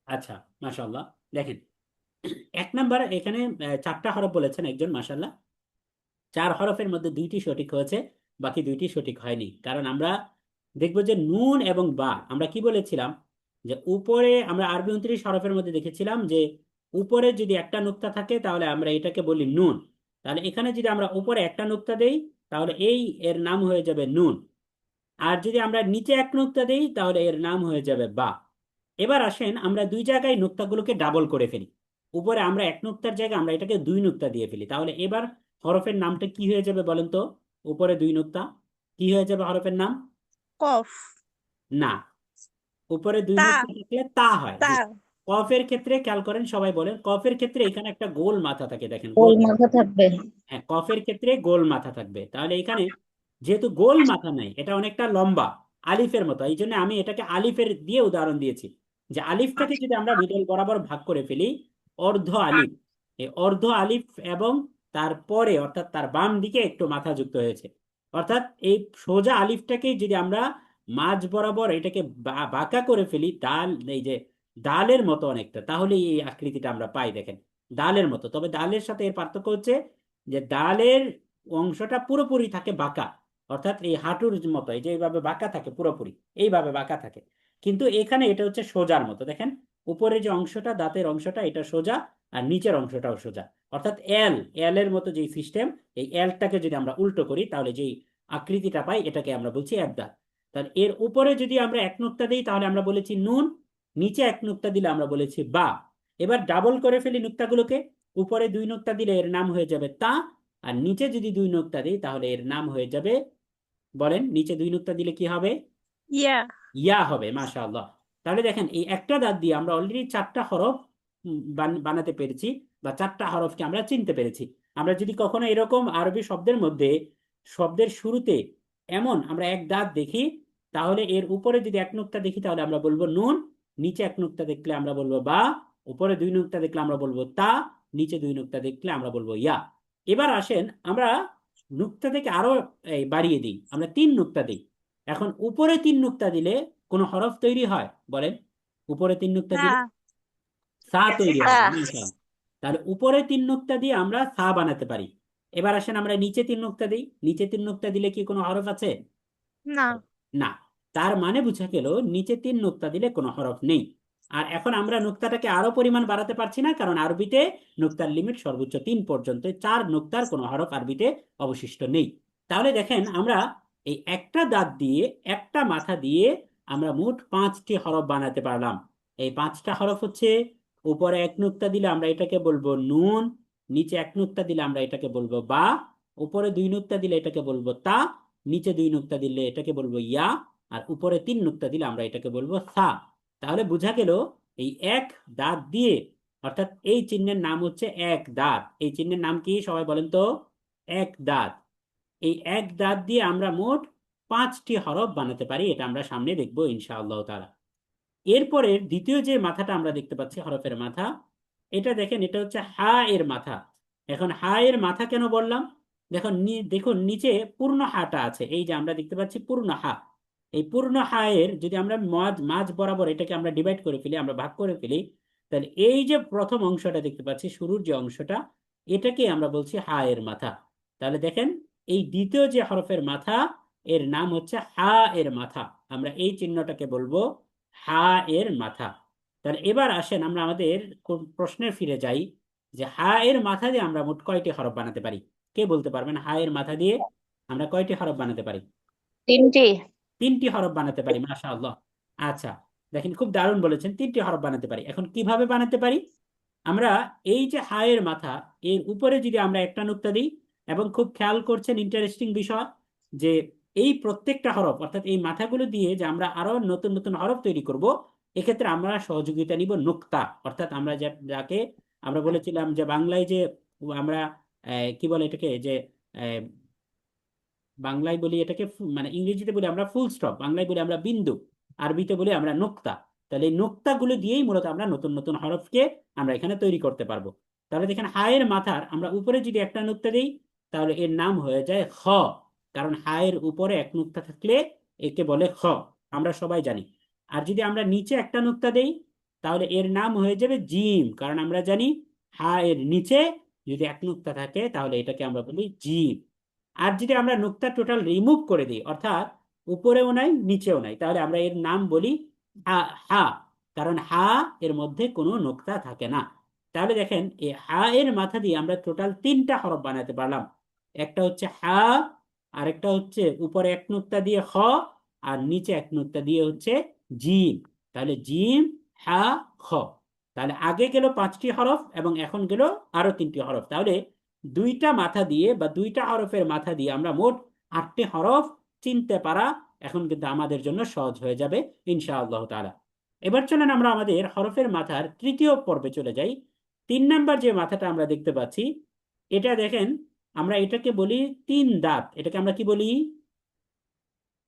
আচ্ছা, মাশাআল্লাহ। দেখেন এক নাম্বার এখানে 4টা হরফ বলেছেন একজন, মাশাআল্লাহ। 4 হরফের মধ্যে 2টি সঠিক হয়েছে, বাকি 2টি সঠিক হয়নি। কারণ আমরা দেখবো যে নুন এবং বা, আমরা কি বলেছিলাম যে উপরে আমরা আরবি 29 হরফের মধ্যে দেখেছিলাম যে উপরে যদি একটা নুক্তা থাকে তাহলে আমরা এটাকে বলি নুন। তাহলে এখানে যদি আমরা উপরে একটা নুক্তা দেই, তাহলে এই এর নাম হয়ে যাবে নুন। আর যদি আমরা নিচে এক নুক্তা দেই, তাহলে এর নাম হয়ে যাবে বা। এবার আসেন আমরা দুই জায়গায় নুক্তাগুলোকে ডাবল করে ফেলি। উপরে আমরা এক নুক্তার জায়গায় আমরা এটাকে 2 নুক্তা দিয়ে ফেলি, তাহলে এবার হরফের নামটা কি হয়ে যাবে বলেন তো? উপরে 2 নুক্তা, কি হয়ে যাবে হরফের নাম? কফ। না, উপরে 2 তা। নুক্তা থাকলে তা হয়, তা। জি। কফের ক্ষেত্রে খেয়াল করেন, সবাই বলেন কফের ক্ষেত্রে এখানে একটা গোল মাথা থাকে, দেখেন গোল গোল। মাথা থাকবে। হ্যাঁ, কফের ক্ষেত্রে গোল মাথা থাকবে। তাহলে এখানে যেহেতু গোল মাথা নাই, এটা অনেকটা লম্বা আলিফের মতো, এই জন্য আমি এটাকে আলিফের দিয়ে উদাহরণ দিয়েছি। যে আলিফটাকে যদি আমরা মিডল বরাবর ভাগ করে ফেলি, অর্ধ আলিফ, এই অর্ধ আলিফ এবং তারপরে অর্থাৎ তার বাম দিকে একটু মাথা যুক্ত হয়েছে, অর্থাৎ এই সোজা আলিফটাকে যদি আমরা মাঝ বরাবর এটাকে বাঁকা করে ফেলি, ডাল, এই যে ডালের মতো অনেকটা, তাহলে এই আকৃতিটা আমরা পাই। দেখেন ডালের মতো, তবে ডালের সাথে এর পার্থক্য হচ্ছে যে ডালের অংশটা পুরোপুরি থাকে বাঁকা, অর্থাৎ এই হাঁটুর মতো, এই যে এইভাবে বাঁকা থাকে, পুরোপুরি এইভাবে বাঁকা থাকে। কিন্তু এখানে এটা হচ্ছে সোজার মতো, দেখেন উপরে যে অংশটা, দাঁতের অংশটা, এটা সোজা, আর নিচের অংশটাও সোজা। অর্থাৎ এল, এল এর মতো যে সিস্টেম, এই এলটাকে যদি আমরা উল্টো করি তাহলে যে আকৃতিটা পাই, এটাকে আমরা বলছি এক দাঁত। তাহলে এর উপরে যদি আমরা এক নুক্তা দিই তাহলে আমরা বলেছি নুন, নিচে এক নুক্তা দিলে আমরা বলেছি বা। এবার ডাবল করে ফেলি নুক্তাগুলোকে, উপরে 2 নুক্তা দিলে এর নাম হয়ে যাবে তা, আর নিচে যদি 2 নুক্তা দিই তাহলে এর নাম হয়ে যাবে, বলেন নিচে 2 নুক্তা দিলে কি হবে? ইয়া। ইয়া হবে, মাশাআল্লাহ। তাহলে দেখেন এই একটা দাঁত দিয়ে আমরা অলরেডি 4টা হরফ বানাতে পেরেছি, বা 4টা হরফকে আমরা চিনতে পেরেছি। আমরা যদি কখনো এরকম আরবি শব্দের মধ্যে শব্দের শুরুতে এমন আমরা এক দাঁত দেখি, তাহলে এর উপরে যদি এক নুক্তা দেখি তাহলে আমরা বলবো নুন, নিচে এক নুক্তা দেখলে আমরা বলবো বা, উপরে 2 নুক্তা দেখলে আমরা বলবো তা, নিচে 2 নুক্তা দেখলে আমরা বলবো ইয়া। এবার আসেন আমরা নুক্তা থেকে আরো বাড়িয়ে দিই, আমরা 3 নুক্তা দিই। এখন উপরে 3 নুক্তা দিলে কোন হরফ তৈরি হয় বলেন? উপরে 3 নুক্তা সা দিলে সা তৈরি সা হবে, মাশাআল্লাহ। তাহলে উপরে 3 নুক্তা দিয়ে আমরা সা বানাতে পারি। এবার আসেন আমরা নিচে 3 নুক্তা দিই। নিচে 3 নুক্তা দিলে কি কোনো হরফ আছে? না। না। তার মানে বোঝা গেল নিচে 3 নুক্তা দিলে কোনো হরফ নেই। আর এখন আমরা নুক্তাটাকে আরো পরিমাণ বাড়াতে পারছি না, কারণ আরবিতে নুক্তার লিমিট সর্বোচ্চ 3 পর্যন্ত। 4 নুক্তার কোনো হরফ আরবিতে অবশিষ্ট নেই। তাহলে দেখেন আমরা এই একটা দাঁত দিয়ে, একটা মাথা দিয়ে আমরা মোট 5টি হরফ বানাতে পারলাম। এই 5টা হরফ হচ্ছে: উপরে 1 নুক্তা দিলে আমরা এটাকে বলবো নুন, নিচে 1 নুক্তা দিলে আমরা এটাকে বলবো বা, উপরে 2 নুক্তা দিলে এটাকে বলবো তা, নিচে 2 নুক্তা দিলে এটাকে বলবো ইয়া, আর উপরে 3 নুক্তা দিলে আমরা এটাকে বলবো সা। তাহলে বোঝা গেল এই এক দাঁত দিয়ে, অর্থাৎ এই চিহ্নের নাম হচ্ছে এক দাঁত। এই চিহ্নের নাম কি সবাই বলেন তো? এক দাঁত। এই এক দাঁত দিয়ে আমরা মোট 5টি হরফ বানাতে পারি। এটা আমরা সামনে দেখবো ইনশাআল্লাহ তাআলা। এরপরে দ্বিতীয় যে মাথাটা আমরা দেখতে পাচ্ছি, হরফের মাথা, এটা দেখেন, এটা হচ্ছে হা এর মাথা। এখন হা এর মাথা কেন বললাম? দেখুন দেখুন নিচে পূর্ণ হাটা আছে, এই যে আমরা দেখতে পাচ্ছি পূর্ণ হা। এই পূর্ণ হা এর যদি আমরা মাঝ মাঝ বরাবর এটাকে আমরা ডিভাইড করে ফেলি, আমরা ভাগ করে ফেলি, তাহলে এই যে প্রথম অংশটা দেখতে পাচ্ছি, শুরুর যে অংশটা, এটাকে আমরা বলছি হা এর মাথা। তাহলে দেখেন এই দ্বিতীয় যে হরফের মাথা, এর নাম হচ্ছে হা এর মাথা। আমরা এই চিহ্নটাকে বলবো হা এর মাথা। তাহলে এবার আসেন আমরা আমাদের প্রশ্নে ফিরে যাই, যে হা এর মাথা দিয়ে আমরা মোট কয়টি হরফ বানাতে পারি? কে বলতে পারবেন হা এর মাথা দিয়ে আমরা কয়টি হরফ বানাতে পারি? 3টি। 3টি হরফ বানাতে পারি, মাশাআল্লাহ। আচ্ছা, দেখেন খুব দারুণ বলেছেন, 3টি হরফ বানাতে পারি। এখন কিভাবে বানাতে পারি? আমরা এই যে হা এর মাথা, এর উপরে যদি আমরা একটা নুক্তা দিই, এবং খুব খেয়াল করছেন ইন্টারেস্টিং বিষয়, যে এই প্রত্যেকটা হরফ, অর্থাৎ এই মাথাগুলো দিয়ে যে আমরা আরো নতুন নতুন হরফ তৈরি করব, এক্ষেত্রে আমরা সহযোগিতা নিব নুক্তা। অর্থাৎ আমরা যাকে আমরা বলেছিলাম যে বাংলায় যে আমরা কি বলে এটাকে, যে বাংলায় বলি এটাকে মানে ইংরেজিতে বলি আমরা ফুল স্টপ, বাংলায় বলি আমরা বিন্দু, আরবিতে বলি আমরা নোক্তা। তাহলে এই নোক্তাগুলো দিয়েই মূলত আমরা নতুন নতুন হরফকে আমরা এখানে তৈরি করতে পারবো। তাহলে দেখেন হায়ের মাথার আমরা উপরে যদি একটা নোক্তা দিই, তাহলে এর নাম হয়ে যায় খ। কারণ হায়ের উপরে এক নোক্তা থাকলে একে বলে খ, আমরা সবাই জানি। আর যদি আমরা নিচে একটা নোক্তা দেই, তাহলে এর নাম হয়ে যাবে জিম। কারণ আমরা জানি হা এর নিচে যদি এক নোক্তা থাকে, তাহলে এটাকে আমরা বলি জিম। আর যদি আমরা নুক্তা টোটাল রিমুভ করে দিই, অর্থাৎ উপরেও নাই নিচেও নাই, তাহলে আমরা এর নাম বলি হা। হা, কারণ হা এর মধ্যে কোনো নুক্তা থাকে না। তাহলে দেখেন এই হা এর মাথা দিয়ে আমরা টোটাল 3টা হরফ বানাতে পারলাম। একটা হচ্ছে হা, আরেকটা হচ্ছে উপরে এক নুক্তা দিয়ে খ, আর নিচে এক নুক্তা দিয়ে হচ্ছে জিম। তাহলে জিম, হা, খ। তাহলে আগে গেল 5টি হরফ এবং এখন গেল আরো 3টি হরফ। তাহলে 2টা মাথা দিয়ে বা 2টা হরফের মাথা দিয়ে আমরা মোট 8টি হরফ চিনতে পারা এখন কিন্তু আমাদের জন্য সহজ হয়ে যাবে ইনশাআল্লাহ তাআলা। এবার চলেন আমরা আমাদের হরফের মাথার তৃতীয় পর্বে চলে যাই। 3 নাম্বার যে মাথাটা আমরা দেখতে পাচ্ছি, এটা দেখেন, আমরা এটাকে বলি 3 দাঁত। এটাকে আমরা কি বলি?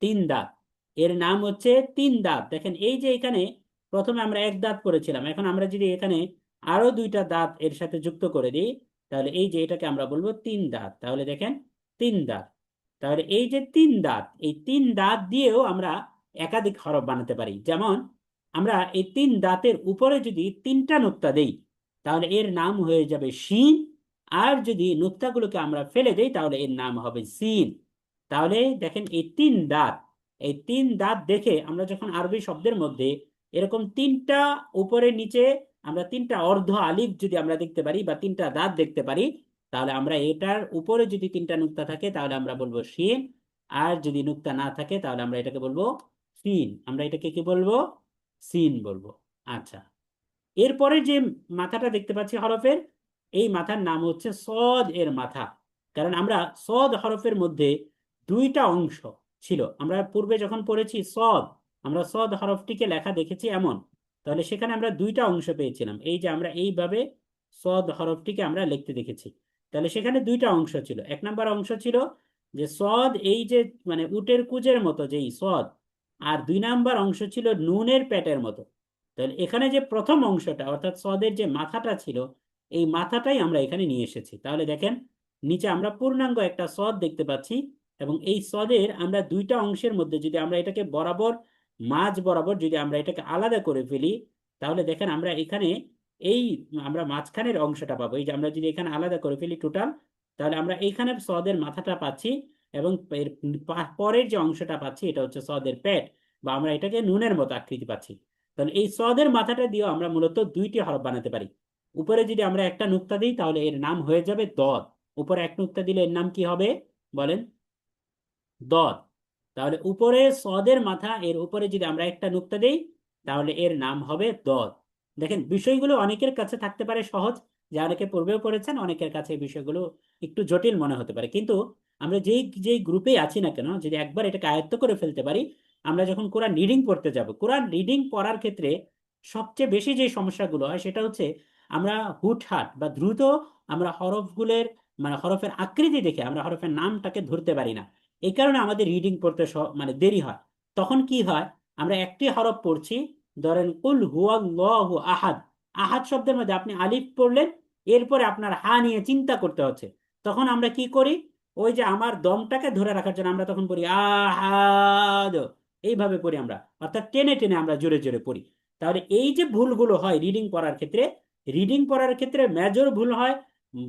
3 দাঁত। এর নাম হচ্ছে 3 দাঁত। দেখেন এই যে এখানে প্রথমে আমরা এক দাঁত করেছিলাম, এখন আমরা যদি এখানে আরো 2টা দাঁত এর সাথে যুক্ত করে দিই, তাহলে এই যে এটাকে আমরা বলবো 3 দাঁত। তাহলে দেখেন 3 দাঁত। তাহলে এই যে 3 দাঁত, এই 3 দাঁত দিয়েও আমরা একাধিক হরফ বানাতে পারি। যেমন আমরা এই 3 দাঁতের উপরে যদি 3টা নুক্তা দেই, তাহলে এর নাম হয়ে যাবে শিন। আর যদি নুক্তাগুলোকে আমরা ফেলে দেই, তাহলে এর নাম হবে সিন। তাহলে দেখেন এই 3 দাঁত, এই 3 দাঁত দেখে আমরা যখন আরবি শব্দের মধ্যে এরকম 3টা উপরে নিচে আমরা 3টা অর্ধ আলিফ যদি আমরা দেখতে পারি, বা 3টা দাঁত দেখতে পারি, তাহলে আমরা এটার উপরে যদি 3টা নুক্তা থাকে, তাহলে আমরা বলবো শিন। আর যদি নুক্তা না থাকে, তাহলে আমরা এটাকে বলবো সিন। আমরা এটাকে কি বলবো? সিন বলবো। আচ্ছা, এরপরে যে মাথাটা দেখতে পাচ্ছি হরফের, এই মাথার নাম হচ্ছে সদ এর মাথা। কারণ আমরা সদ হরফের মধ্যে 2টা অংশ ছিল। আমরা পূর্বে যখন পড়েছি সদ, আমরা সদ হরফটিকে লেখা দেখেছি এমন, তাহলে সেখানে আমরা 2টা অংশ পেয়েছিলাম। এই যে আমরা এইভাবে সদ হরফটিকে আমরা লিখতে দেখেছি, তাহলে সেখানে 2টা অংশ ছিল। 1 নাম্বার অংশ ছিল যে সদ, এই যে মানে উটের কুজের মতো যেই সদ, আর 2 নাম্বার অংশ ছিল নুনের পেটের মতো। তাহলে এখানে যে প্রথম অংশটা, অর্থাৎ সদের যে মাথাটা ছিল, এই মাথাটাই আমরা এখানে নিয়ে এসেছি। তাহলে দেখেন নিচে আমরা পূর্ণাঙ্গ একটা সদ দেখতে পাচ্ছি, এবং এই সদের আমরা 2টা অংশের মধ্যে যদি আমরা এটাকে বরাবর মাঝ বরাবর যদি আমরা এটাকে আলাদা করে ফেলি, তাহলে দেখেন আমরা এখানে এই আমরা মাঝখানের অংশটা পাবো। এই যে আমরা যদি এখানে আলাদা করে ফেলি টোটাল, তাহলে আমরা এইখানে সদের মাথাটা পাচ্ছি, এবং এর পরের যে অংশটা পাচ্ছি এটা হচ্ছে সদের পেট, বা আমরা এটাকে নুনের মতো আকৃতি পাচ্ছি। তাহলে এই সদের মাথাটা দিয়েও আমরা মূলত দুইটি হরফ বানাতে পারি। উপরে যদি আমরা একটা নুক্তা দিই তাহলে এর নাম হয়ে যাবে দদ। উপরে এক নুক্তা দিলে এর নাম কি হবে বলেন? দদ। তাহলে উপরে সদের মাথা, এর উপরে যদি আমরা একটা নুক্তা দেই তাহলে এর নাম হবে দদ। দেখেন বিষয়গুলো অনেকের কাছে থাকতে পারে সহজ, যা অনেকে পূর্বেও পড়েছেন, অনেকের কাছে এই বিষয়গুলো একটু জটিল মনে হতে পারে, কিন্তু আমরা যেই যেই গ্রুপে আছি না কেন, যদি একবার এটাকে আয়ত্ত করে ফেলতে পারি, আমরা যখন কোরআন রিডিং পড়তে যাব, কোরআন রিডিং পড়ার ক্ষেত্রে সবচেয়ে বেশি যে সমস্যাগুলো হয় সেটা হচ্ছে আমরা হুটহাট বা দ্রুত আমরা হরফগুলোর মানে হরফের আকৃতি দেখে আমরা হরফের নামটাকে ধরতে পারি না। এই কারণে আমাদের রিডিং পড়তে মানে দেরি হয়। তখন কি হয়, আমরা একটি হরফ পড়ছি, ধরেন কুল হুয়াল্লাহু আহাদ, আহাদ শব্দের মধ্যে আপনি আলিফ পড়লেন, এরপরে আপনার হা নিয়ে চিন্তা করতে হচ্ছে। তখন আমরা কি করি, ওই যে আমার দমটাকে ধরে রাখার জন্য আমরা তখন পড়ি আহাদ, এইভাবে পড়ি আমরা, অর্থাৎ টেনে টেনে আমরা জোরে জোরে পড়ি। তাহলে এই যে ভুলগুলো হয় রিডিং পড়ার ক্ষেত্রে, রিডিং পড়ার ক্ষেত্রে মেজর ভুল হয়,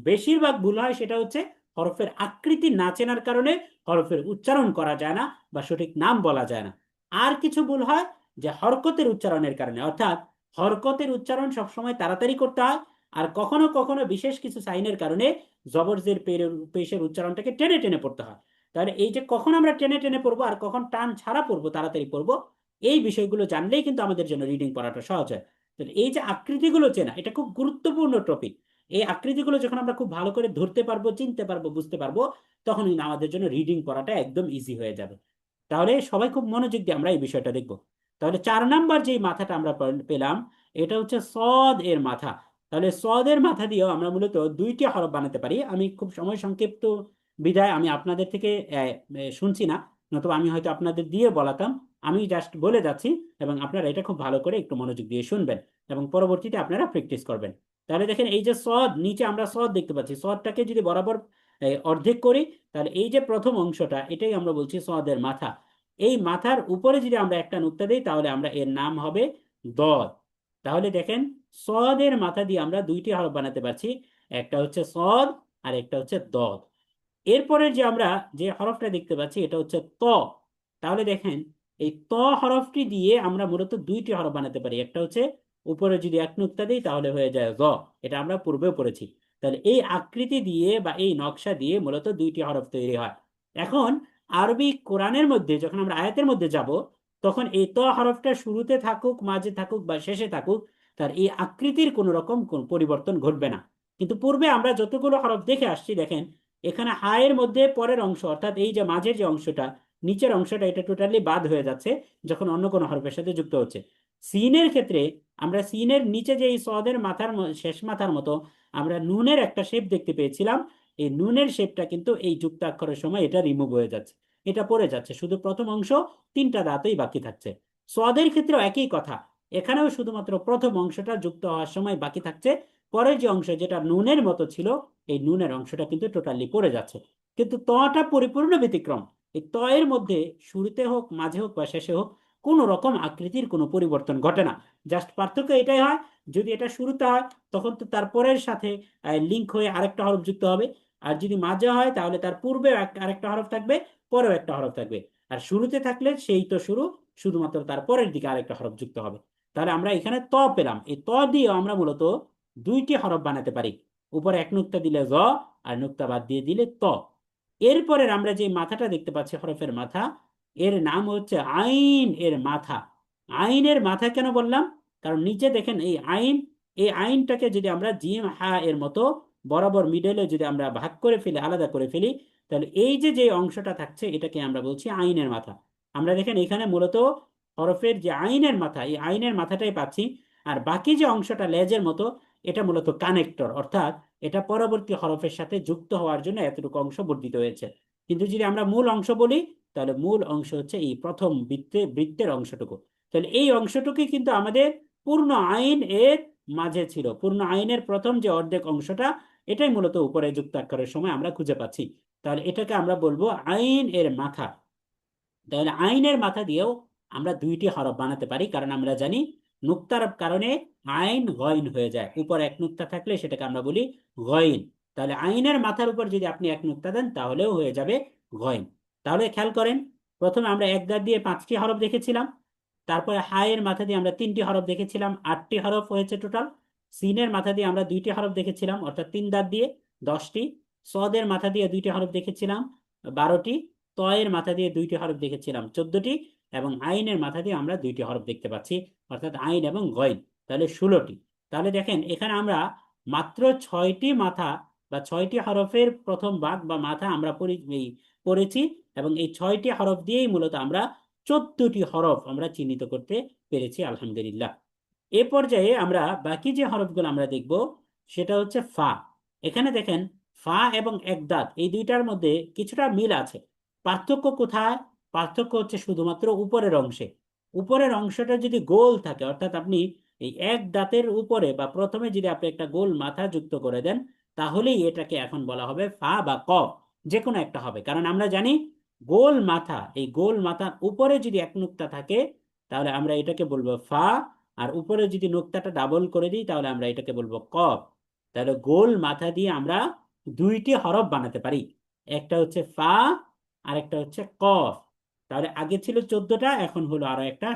বেশিরভাগ ভুল হয় সেটা হচ্ছে হরফের আকৃতি না চেনার কারণে হরফের উচ্চারণ করা যায় না বা সঠিক নাম বলা যায় না। আর কিছু ভুল হয় যে হরকতের উচ্চারণের কারণে, অর্থাৎ হরকতের উচ্চারণ সবসময় তাড়াতাড়ি করতে হয়, আর কখনো কখনো বিশেষ কিছু সাইনের কারণে জবর জের পেশের উচ্চারণটাকে টেনে টেনে পড়তে হয়। তাহলে এই যে কখন আমরা টেনে টেনে পড়বো আর কখন টান ছাড়া পড়বো, তাড়াতাড়ি পড়বো, এই বিষয়গুলো জানলেই কিন্তু আমাদের জন্য রিডিং পড়াটা সহজ হয়। তাহলে এই যে আকৃতিগুলো চেনা, এটা খুব গুরুত্বপূর্ণ টপিক। এই আকৃতিগুলো যখন আমরা খুব ভালো করে ধরতে পারবো, চিনতে পারবো, বুঝতে পারবো, তখন কিন্তু আমাদের জন্য রিডিং পড়াটা একদম ইজি হয়ে যাবে। তাহলে সবাই খুব মনোযোগ দিয়ে আমরা এই বিষয়টা দেখবো। তাহলে 4 নাম্বার যে মাথাটা আমরা পেলাম, এটা হচ্ছে সদ এর মাথা। তাহলে সদ এর মাথা দিয়েও আমরা মূলত দুইটি হরফ বানাতে পারি। আমি খুব সময় সংক্ষিপ্ত বিধায় আমি আপনাদের থেকে শুনছি না, নতুবা আমি হয়তো আপনাদের দিয়ে বলাতাম। আমি জাস্ট বলে যাচ্ছি, এবং আপনারা এটা খুব ভালো করে একটু মনোযোগ দিয়ে শুনবেন, এবং পরবর্তীতে আপনারা প্র্যাকটিস করবেন। তাহলে দেখেন এই যে সদ, নিচে আমরা সদ দেখতে পাচ্ছি, সদটাকে যদি বরাবর অর্ধেক করি, তাহলে এই যে প্রথম অংশটা এটাই আমরা বলছি সদের মাথা। এই মাথার উপরে যদি আমরা একটা নুক্তা দিই তাহলে আমরা এর নাম হবে দদ। তাহলে দেখেন সদের মাথা দিয়ে আমরা দুইটি হরফ বানাতে পারছি, একটা হচ্ছে সদ আর একটা হচ্ছে দদ। এরপরে যে আমরা যে হরফটা দেখতে পাচ্ছি এটা হচ্ছে ত। তাহলে দেখেন এই ত হরফটি দিয়ে আমরা মূলত দুইটি হরফ বানাতে পারি, একটা হচ্ছে উপরে যদি এক নুক্তা দিই তাহলে হয়ে যায় জ, এটা আমরা পূর্বেও পড়েছি। তাহলে এই আকৃতি দিয়ে বা এই নকশা দিয়ে মূলত দুইটি হরফ তৈরি হয়। এখন আরবি কোরআনের মধ্যে যখন আমরা আয়াতের মধ্যে যাব, তখন এই ত হরফটা শুরুতে থাকুক, মাঝে থাকুক বা শেষে থাকুক, তার এই আকৃতির কোনো রকম কোন পরিবর্তন ঘটবে না। কিন্তু পূর্বে আমরা যতগুলো হরফ দেখে আসছি, দেখেন এখানে হায়ের মধ্যে পরের অংশ, অর্থাৎ এই যে মাঝের যে অংশটা, নিচের অংশটা, এটা টোটালি বাদ হয়ে যাচ্ছে যখন অন্য কোনো হরফের সাথে যুক্ত হচ্ছে। সিনের ক্ষেত্রে আমরা সিনের নিচে যে এই সদের মাথার শেষ মাথার মতো আমরা নুনের একটা শেপ দেখতে পেয়েছিলাম, এই নুনের শেপটা কিন্তু এই যুক্তাক্ষরের সময় এটা রিমুভ হয়ে যাচ্ছে, এটা পড়ে যাচ্ছে, শুধু প্রথম অংশ 3টা দাঁতই বাকি থাকছে। সদের ক্ষেত্রেও একই কথা, এখানেও শুধুমাত্র প্রথম অংশটা যুক্ত হওয়ার সময় বাকি থাকছে, পরের যে অংশ যেটা নুনের মতো ছিল এই নুনের অংশটা কিন্তু টোটালি পড়ে যাচ্ছে। কিন্তু তটা পরিপূর্ণ ব্যতিক্রম, এই ত এর মধ্যে শুরুতে হোক, মাঝে হোক বা শেষে হোক, কোন রকম আকৃতির কোনো পরিবর্তন ঘটে না। জাস্ট পার্থক্য এটাই হয়, যদি এটা শুরুতে হয় তখন তো তার পরের সাথে লিঙ্ক হয়ে আরেকটা হরফ যুক্ত হবে, আর যদি মাঝে হয় তাহলে তার পূর্বে আরেকটা হরফ থাকবে, পরেও একটা হরফ থাকবে, আর শুরুতে থাকলে সেই তো শুরু, শুধুমাত্র তার পরের দিকে আরেকটা হরফ যুক্ত হবে। তাহলে আমরা এখানে ত পেলাম, এই ত দিয়ে আমরা মূলত দুইটি হরফ বানাতে পারি, উপরে এক নুক্তা দিলে জ, আর নুক্তা বাদ দিয়ে দিলে ত। এরপরের আমরা যে মাথাটা দেখতে পাচ্ছি হরফের মাথা, এর নাম হচ্ছে আইন এর মাথা। আইনের মাথা কেন বললাম, কারণ নিচে দেখেন এই আইন, এই আইনটাকে যদি আমরা জিম হা এর মতো বরাবর মিডলে যদি আমরা ভাগ করে ফেলি, আলাদা করে ফেলি, তাহলে এই যে যে অংশটা থাকছে এটাকে আমরা বলছি আইনের মাথা। আমরা দেখেন এখানে মূলত হরফের যে আইনের মাথা, এই আইনের মাথাটাই পাচ্ছি, আর বাকি যে অংশটা লেজের মতো, এটা মূলত কানেক্টর, অর্থাৎ এটা পরবর্তী হরফের সাথে যুক্ত হওয়ার জন্য এতটুকু অংশ বর্ধিত হয়েছে। কিন্তু যদি আমরা মূল অংশ বলি, তাহলে মূল অংশ হচ্ছে এই প্রথম বৃত্তের অংশটুকু। তাহলে এই অংশটুকুই কিন্তু আমাদের পূর্ণ আইন এর মাঝে ছিল, পূর্ণ আইনের প্রথম যে অর্ধেক অংশটা, এটাই মূলত উপরে যুক্তাক্ষরের সময় আমরা খুঁজে পাচ্ছি। তাহলে এটাকে আমরা বলবো আইন এর মাথা। তাহলে আইনের মাথা দিয়েও আমরা দুইটি হরফ বানাতে পারি, কারণ আমরা জানি নুক্তার কারণে আইন গইন হয়ে যায়। উপর এক নুক্তা থাকলে সেটাকে আমরা বলি গইন। তাহলে আইনের মাথার উপর যদি আপনি এক নুক্তা দেন তাহলেও হয়ে যাবে গইন। তাহলে খেয়াল করেন, প্রথমে আমরা এক দাঁত দিয়ে 5টি হরফ দেখেছিলাম, তারপরে হায়ের মাথা দিয়ে আমরা 3টি হরফ দেখেছিলাম, 8টি হরফ হয়েছে টোটাল। সিনের মাথা দিয়ে আমরা 2টি হরফ দেখেছিলাম, অর্থাৎ 3 দাঁত দিয়ে 10টি। সদের মাথা দিয়ে 2টি হরফ দেখেছিলাম, 12টি। তয়ের মাথা দিয়ে 2টি হরফ দেখেছিলাম, 14টি। এবং আইনের মাথা দিয়ে আমরা 2টি হরফ দেখতে পাচ্ছি, অর্থাৎ আইন এবং গইন, তাহলে 16টি। তাহলে দেখেন এখানে আমরা মাত্র 6টি মাথা বা 6টি হরফের প্রথম ভাগ বা মাথা আমরা পড়েছি, এবং এই 6টি হরফ দিয়েই মূলত আমরা 14টি হরফ আমরা চিহ্নিত করতে পেরেছি, আলহামদুলিল্লাহ। এ পর্যায়ে আমরা বাকি যে হরফগুলো আমরা দেখব সেটা হচ্ছে ফা। এখানে দেখেন ফা এবং একদাত এই দুইটার মধ্যে কিছুটা মিল আছে। পার্থক্য কোথায়? পার্থক্য হচ্ছে শুধুমাত্র উপরের অংশে। উপরের অংশটা যদি গোল থাকে, অর্থাৎ আপনি এই এক দাঁতের উপরে বা প্রথমে যদি আপনি একটা গোল মাথা যুক্ত করে দেন, তাহলেই এটাকে এখন বলা হবে ফা বা কফ, যে কোনো একটা হবে। কারণ আমরা জানি গোল মাথা, এই গোল মাথার উপরে যদি এক নুক্তা থাকে তাহলে আমরা এটাকে বলবো ফা, আর উপরে যদি নুক্তাটা ডাবল করে দিই তাহলে আমরা এটাকে বলবো কফ। তাহলে গোল মাথা দিয়ে আমরা দুইটি হরফ বানাতে পারি, একটা হচ্ছে ফা আর একটা হচ্ছে কফ। তাহলে আগে ছিল 14টা, এখন হলো আরো একটা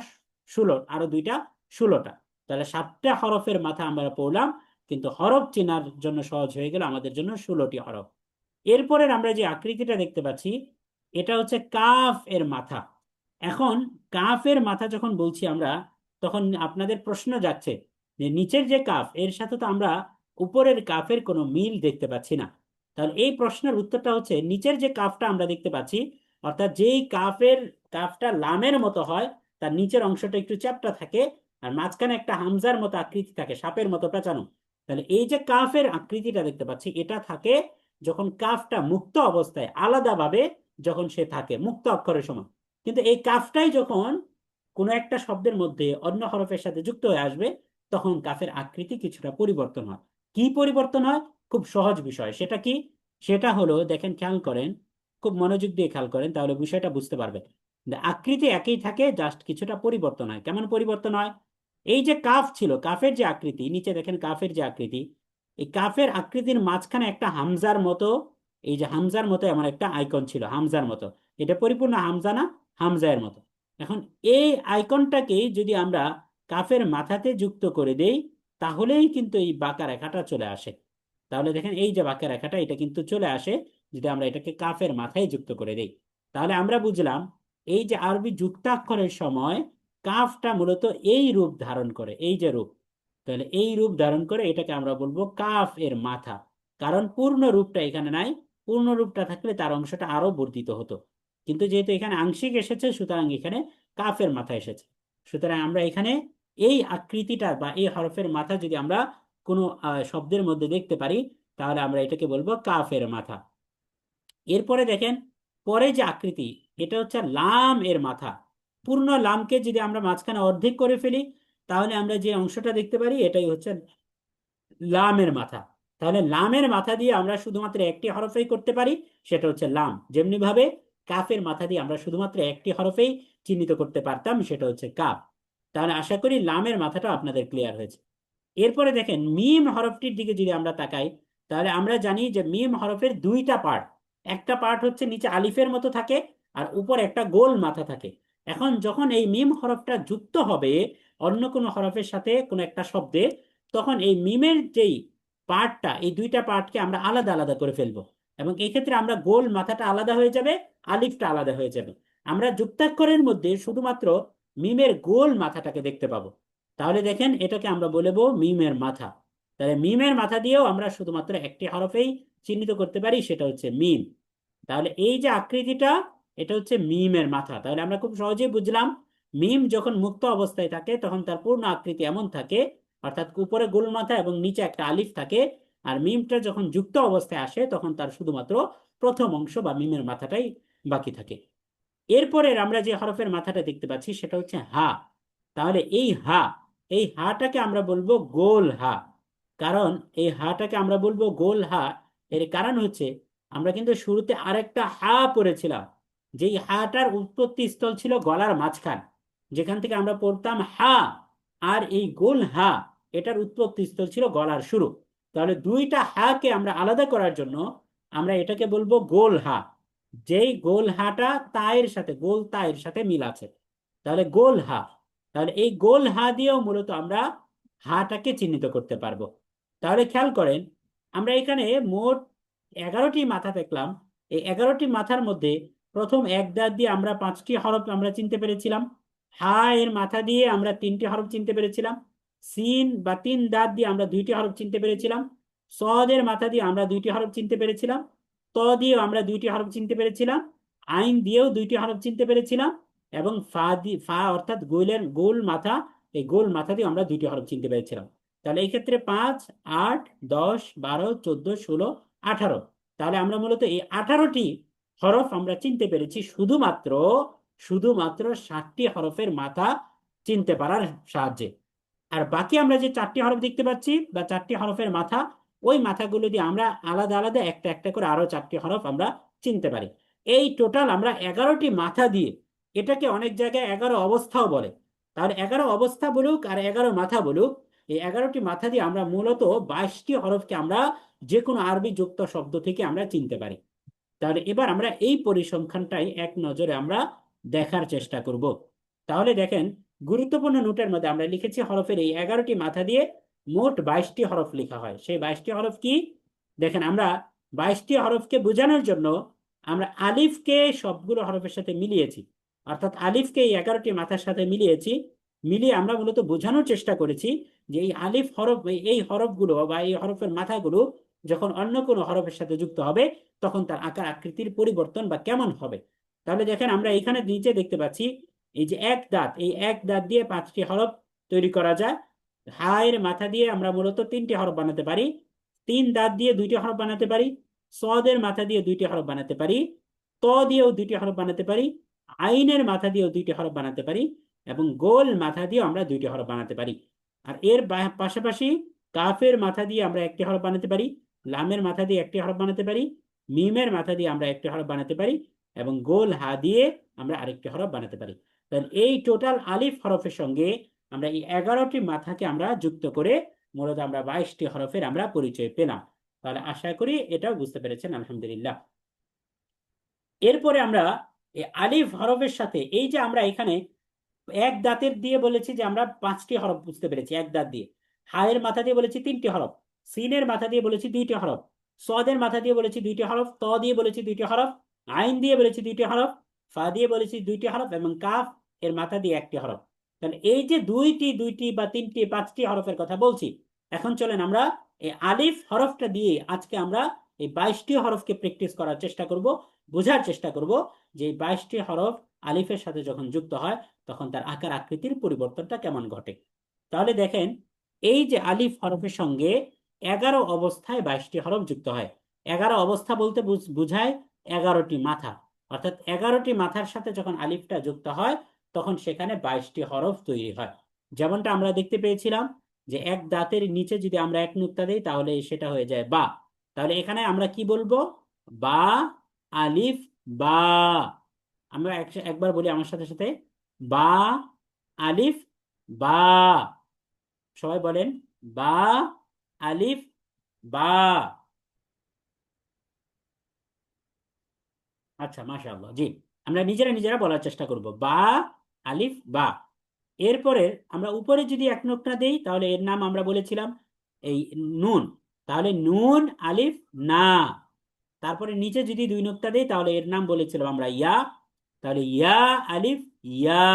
16, আরো দুইটা 16টা। তাহলে 7টা হরফের মাথা আমরা পড়লাম, কিন্তু হরফ চেনার জন্য সহজ হয়ে গেল আমাদের জন্য 16টি হরফ। এরপরের আমরা যে আকৃতিটা দেখতে পাচ্ছি এটা হচ্ছে কাফ এর মাথা। এখন কাফের মাথা যখন বলছি আমরা, তখন আপনাদের প্রশ্ন যাচ্ছে যে নিচের যে কাফ এর সাথে তো আমরা উপরের কাফের কোনো মিল দেখতে পাচ্ছি না। তাহলে এই প্রশ্নের উত্তরটা হচ্ছে নিচের যে কাফটা আমরা দেখতে পাচ্ছি, অর্থাৎ যেই কাফটা লামের মতো হয়, তার নিচের অংশটা একটু চ্যাপ্টা থাকে, আর মাঝখানে একটা হামজার মতো আকৃতি থাকে, সাপের মতো পেঁচানো। তাহলে এই যে কাফের আকৃতিটা দেখতে পাচ্ছি এটা থাকে যখন কাফটা মুক্ত অবস্থায়, আলাদাভাবে যখন সে থাকে মুক্ত অক্ষরের সময়। কিন্তু এই কাফটাই যখন কোনো একটা শব্দের মধ্যে অন্য হরফের সাথে যুক্ত হয়ে আসবে, তখন কাফের আকৃতি কিছুটা পরিবর্তন হয়। কি পরিবর্তন হয়? খুব সহজ বিষয়। সেটা কি? সেটা হলো, দেখেন খেয়াল করেন, খুব মনোযোগ দিয়ে খেয়াল করেন তাহলে বিষয়টা বুঝতে পারবেন। আকৃতি একই থাকে, জাস্ট কিছুটা পরিবর্তন হয়। কেমন পরিবর্তন হয়? এই যে কাফ ছিল, কাফের যে আকৃতি, নিচে দেখেন কাফের যে আকৃতি, এই কাফের আকৃতির মাঝখানে একটা হামজার মতো, এই যে হামজার মতো এমন একটা আইকন ছিল, হামজার মতো। এটা পরিপূর্ণ হামজা না, হামজায়ের মতো। এখন এই আইকনটাকে যদি আমরা কাফের মাথাতে যুক্ত করে দেই, তাহলেই কিন্তু এই বাঁকা রেখাটা চলে আসে। তাহলে দেখেন এই যে বাঁকা রেখাটা, এটা কিন্তু চলে আসে যদি আমরা এটাকে কাফের মাথায় যুক্ত করে দেই। তাহলে আমরা বুঝলাম এই যে আরবি যুক্তাক্ষরের সময় কাফটা মূলত এই রূপ ধারণ করে, এই যে রূপ। তাহলে এই রূপ ধারণ করে এটাকে আমরা বলবো কাফ এর মাথা। কারণ পূর্ণ রূপটা এখানে নাই, পূর্ণ রূপটা থাকলে তার অংশটা আরো বর্ধিত হতো। কিন্তু যেহেতু এখানে আংশিক এসেছে, সুতরাং এখানে কাফের মাথা এসেছে। সুতরাং আমরা এখানে এই আকৃতিটা বা এই হরফের মাথা যদি আমরা কোনো শব্দের মধ্যে দেখতে পারি, তাহলে আমরা এটাকে বলবো কাফের মাথা। এরপরে দেখেন পরে যে আকৃতি, এটা হচ্ছে লাম এর মাথা। পূর্ণ লামকে যদি আমরা মাঝখানে অর্ধেক করে ফেলি, তাহলে আমরা যে অংশটা দেখতে পারি এটাই হচ্ছে লামের মাথা। তাহলে লামের মাথা দিয়ে আমরা শুধুমাত্র একটি হরফেই করতে পারি, সেটা হচ্ছে লাম। যেমনি ভাবে কাফের মাথা দিয়ে আমরা শুধুমাত্র একটি হরফেই চিহ্নিত করতে পারতাম, সেটা হচ্ছে কাফ। তাহলে আশা করি লামের মাথাটা আপনাদের ক্লিয়ার হয়েছে। এরপরে দেখেন মিম হরফটির দিকে যদি আমরা তাকাই, তাহলে আমরা জানি যে মিম হরফের দুইটা পার্ট। একটা পার্ট হচ্ছে নিচে আলিফের মতো থাকে, আর উপর একটা গোল মাথা থাকে। এখন যখন এই মিম হরফটা যুক্ত হবে অন্য কোনো হরফের সাথে কোনো একটা শব্দে, তখন এই মিমের যেই পার্টটা, এই দুইটা পার্টকে আমরা আলাদা আলাদা করে ফেলবো। এবং এই ক্ষেত্রে আমরা গোল মাথাটা আলাদা হয়ে যাবে, আলিফটা আলাদা হয়ে যাবে। আমরা যুক্তাক্ষরের মধ্যে শুধুমাত্র মিমের গোল মাথাটাকে দেখতে পাবো। তাহলে দেখেন এটাকে আমরা বলবো মিমের মাথা। তাহলে মিমের মাথা দিয়েও আমরা শুধুমাত্র একটি হরফেই চিহ্নিত করতে পারি, সেটা হচ্ছে মিম। তাহলে এই যে আকৃতিটা, এটা হচ্ছে মিমের মাথা। তাহলে আমরা খুব সহজেই বুঝলাম মিম যখন মুক্ত অবস্থায় থাকে তখন তার পূর্ণ আকৃতি এমন থাকে, অর্থাৎ উপরে গোল মাথা এবং নিচে একটা আলিফ থাকে। আর মিমটা যখন যুক্ত অবস্থায় আসে তখন তার শুধুমাত্র প্রথম অংশ বা মিমের মাথাটাই বাকি থাকে। এরপরে আমরা যে হরফের মাথাটা দেখতে পাচ্ছি সেটা হচ্ছে হা। তাহলে এই হাটাকে আমরা বলবো গোল হা। কারণ এই হাটাকে আমরা বলবো গোল হা, এর কারণ হচ্ছে আমরা কিন্তু শুরুতে আরেকটা হা পড়েছিলাম, যেই হাটার উৎপত্তি স্থল ছিল গলার মাঝখান। যেখান থেকে আমরা পড়তাম হা, আর এই গোল হা, এটার উৎপত্তি স্থল ছিল গলার শুরু। তাহলে দুইটা হাকে আমরা আলাদা করার জন্য আমরা এটাকে বলবো গোল হা। যেই গোল হাটা তায়ের সাথে, গোল তায়ের সাথে মিল আছে, তাহলে গোল হা। তাহলে এই গোল হা দিয়েও মূলত আমরা হাটাকে চিহ্নিত করতে পারবো। তাহলে খেয়াল করেন, আমরা এখানে মোট 11টি মাথা দেখলাম। এই 11টি মাথার মধ্যে প্রথম এক দাঁত দিয়ে আমরা 5টি হরফ আমরা চিনতে পেরেছিলাম। হা এর মাথা দিয়ে আমরা 3টি হরফ চিনতে পেরেছিলাম। সিন বা 3 দাঁত দিয়ে আমরা 2টি হরফ চিনতে পেরেছিলাম। সদের মাথা দিয়ে আমরা 2টি হরফ চিনতে পেরেছিলাম। ত দিয়েও আমরা 2টি হরফ চিনতে পেরেছিলাম। আইন দিয়েও 2টি হরফ চিনতে পেরেছিলাম। এবং ফা অর্থাৎ গোলের গোল মাথা, এই গোল মাথা দিয়ে আমরা 2টি হরফ চিনতে পেরেছিলাম। তাহলে এই ক্ষেত্রে 5, 8, 10, 12, 14, 16, 18। তাহলে আমরা মূলত এই 18টি হরফ আমরা চিনতে পেরেছি শুধুমাত্র শুধুমাত্র 7টি হরফের মাথা চিনতে পারার সাহায্যে। আর বাকি আমরা যে 4টি হরফ দেখতে পাচ্ছি বা 4টি হরফের মাথা, ওই মাথাগুলো দিয়ে আমরা আলাদা আলাদা একটা একটা করে আরো 4টি হরফ আমরা চিনতে পারি। এই টোটাল আমরা 11টি মাথা দিয়ে, এটাকে অনেক জায়গায় 11 অবস্থাও বলে। তাহলে 11 অবস্থা বলুক আর 11 মাথা বলুক, এই 11টি মাথা দিয়ে আমরা মূলত 22টি হরফকে আমরা যে কোনো আরবি যুক্ত শব্দ থেকে আমরা চিনতে পারি। তাহলে এবার আমরা এই পরিসংখ্যানটাই এক নজরে আমরা দেখার চেষ্টা করব। তাহলে দেখেন, গুরুত্বপূর্ণ নোটের মধ্যে আমরা লিখেছি হরফের এই 11টি মাথা দিয়ে মোট 22টি হরফ লেখা হয়। সেই 22টি হরফ কি? দেখেন, আমরা 22টি হরফকে বোঝানোর জন্য আমরা আলিফকে সবগুলো হরফের সাথে মিলিয়েছি, অর্থাৎ আলিফকে এই 11টি মাথার সাথে মিলিয়েছি। মিলিয়ে আমরা মূলত বোঝানোর চেষ্টা করেছি যে এই আলিফ হরফ, এই হরফগুলো বা এই হরফের মাথাগুলো যখন অন্য কোনো হরফের সাথে যুক্ত হবে তখন তার আকার আকৃতির পরিবর্তন বা কেমন হবে। তাহলে দেখেন, আমরা এখানে নিচে দেখতে পাচ্ছি এই যে এক দাঁত, এই এক দাঁত দিয়ে 5টি হরফ তৈরি করা যায়। হায়ের মাথা দিয়ে আমরা মূলত 3টি হরফ বানাতে পারি। 3 দাঁত দিয়ে 2টি হরফ বানাতে পারি। সদের মাথা দিয়ে 2টি হরফ বানাতে পারি। ত দিয়েও 2টি হরফ বানাতে পারি। আইনের মাথা দিয়েও 2টি হরফ বানাতে পারি। এবং গোল মাথা দিয়েও আমরা 2টি হরফ বানাতে পারি। আর এর পাশাপাশি কাফের মাথা দিয়ে আমরা একটি হরফ বানাতে পারি। লামের মাথা দিয়ে একটি হরফ বানাতে পারি। মিমের মাথা দিয়ে আমরা একটি হরফ বানাতে পারি। এবং গোল হা দিয়ে আমরা আরেকটি হরফ বানাতে পারি। তাহলে এই টোটাল আলিফ হরফের সঙ্গে আমরা এই 11টি মাথাকে আমরা যুক্ত করে মূলত আমরা 22টি হরফের আমরা পরিচয় পেলাম। তাহলে আশা করি এটাও বুঝতে পেরেছেন, আলহামদুলিল্লাহ। এরপরে আমরা এই আলিফ হরফের সাথে এই যে আমরা এখানে এক দাঁতের দিয়ে বলেছি যে আমরা 5টি হরফ বুঝতে পেরেছি এক দাঁত দিয়ে। হায়ের মাথা দিয়ে বলেছি 3টি হরফ। সিনের মাথা দিয়ে বলেছি 2টি হরফ। সদের মাথা দিয়ে বলেছি 2টি হরফ। ত দিয়ে বলেছি 2টি হরফ। আইন দিয়ে বলেছি 2টি হরফ। ফা দিয়ে বলেছি 2টি হরফ এবং কাফ এর মাথা দিয়ে একটি হরফ। তাহলে এই যে দুইটি বা 3টি 5টি হরফের কথা বলছি, এখন চলেন আমরা এই আলিফ হরফটা দিয়ে আজকে আমরা এই 22টি হরফকে প্র্যাকটিস করার চেষ্টা করব, বোঝার চেষ্টা করব যে এই 22টি হরফ আলিফের সাথে যখন যুক্ত হয় তখন তার আকার আকৃতির পরিবর্তনটা কেমন ঘটে। তাহলে দেখেন, এই যে আলিফ হরফের সঙ্গে 11 অবস্থায় 22টি হরফ যুক্ত হয়। 11 অবস্থা বলতে বুঝায় 11টি মাথা, অর্থাৎ 11টি মাথার সাথে যখন আলিফটা যুক্ত হয় তখন সেখানে 22টি হরফ তৈরি হয়। যেমনটা আমরা দেখতে পেয়েছিলাম যে এক দাঁতের নিচে যদি আমরা এক নুক্তা দিই তাহলে সেটা হয়ে যায় বা। তাহলে এখানে আমরা কি বলবো? বা, আলিফ, বা। আমরা একবার বলি আমার সাথে সাথে, বা, আলিফ, বা। সবাই বলেন, বা, আলিফ, বা। আচ্ছা, মাশাআল্লাহ, জি। আমরা নিজেরা নিজেরা বলার চেষ্টা করব, বা, আলিফ, বা। এরপরে আমরা উপরে যদি এক নোকটা দেই তাহলে এর নাম আমরা বলেছিলাম এই নুন। তাহলে নুন, আলিফ, না। তারপরে নিচে যদি 2 নোকতা দেই তাহলে এর নাম বলেছিলাম আমরা ইয়া। তাহলে ইয়া, আলিফ, ইয়া।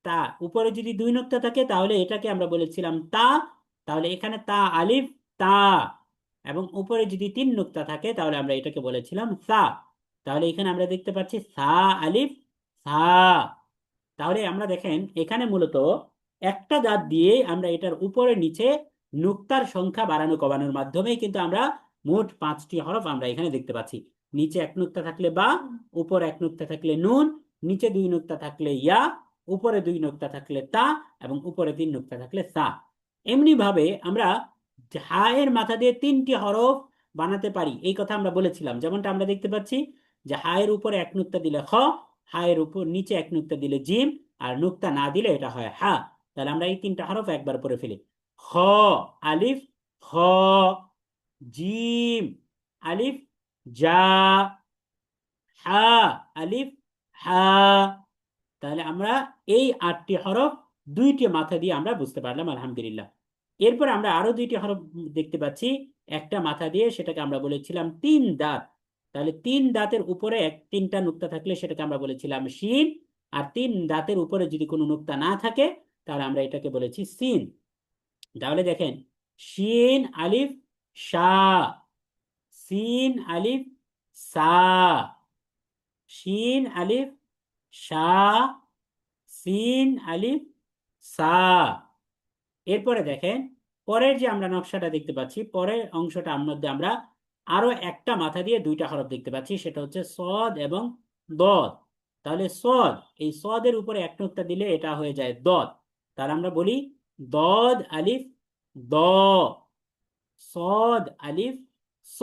তা উপরে যদি 2 নোকতা থাকে তাহলে এটাকে আমরা বলেছিলাম তা। তাহলে এখানে তা, আলিফ, তা। এবং উপরে যদি 3 নোকতা থাকে তাহলে আমরা এটাকে বলেছিলাম সা। তাহলে এখানে আমরা দেখতে পাচ্ছি সা, আলিফ, সা। তাহলে আমরা দেখেন এখানে মূলত একটা দাঁত দিয়ে আমরা এটার উপরে নিচে নুক্তার সংখ্যা বাড়ানো কমানোর মাধ্যমে কিন্তু আমরা মোট 5টি হরফ আমরা এখানে দেখতে পাচ্ছি। নিচে এক নুক্তা থাকলে বা, উপরে এক নুক্তা থাকলে নুন, নিচে 2 নুক্তা থাকলে ইয়া, উপরে 2 নুক্তা থাকলে তা, এবং উপরে 3 নুক্তা থাকলে সা। এমনি ভাবে আমরা হা এর মাথা দিয়ে 3টি হরফ বানাতে পারি, এই কথা আমরা বলেছিলাম। যেমনটা আমরা দেখতে পাচ্ছি যে হা এর উপরে এক নুক্তা দিলে খ, হা এর উপর নিচে এক নুক্তা দিলে জিম, আর নুক্তা না দিলে এটা হয় হা। তাহলে আমরা এই তিনটা হরফ একবার পড়ে ফেলি। খ আলিফ খ, জিম আলিফ জা, হা আলিফ হা। তাহলে আমরা এই 8টি হরফ 2টি মাথা দিয়ে আমরা বুঝতে পারলাম আলহামদুলিল্লাহ। এরপর আমরা আরো 2টি হরফ দেখতে পাচ্ছি একটা মাথা দিয়ে, সেটাকে আমরা বলেছিলাম 3 দাঁত। তাহলে 3 দাঁতের উপরে 3টা নুক্তা থাকলে সেটাকে আমরা বলেছিলাম শিন। আর 3 দাঁতের উপরে যদি কোনো নুক্তা না থাকে তাহলে আমরা এটাকে বলেছি সিন। তাহলে দেখেন, শিন আলিফ শা, সিন আলিফ সা, শিন আলিফ শা, সিন আলিফ সা। এরপরে দেখেন, পরের যে আমরা নকশাটা দেখতে পাচ্ছি, পরের অংশটার মধ্যে আমরা আরো একটা মাথা দিয়ে 2টা হরফ দেখতে পাচ্ছি, সেটা হচ্ছে সদ এবং দদ। তাহলে সদ, এই সদের উপরে এক নুক্তা দিলে এটা হয়ে যায় দদ। তাহলে আমরা বলি দদ আলিফ দ, সদ আলিফ স।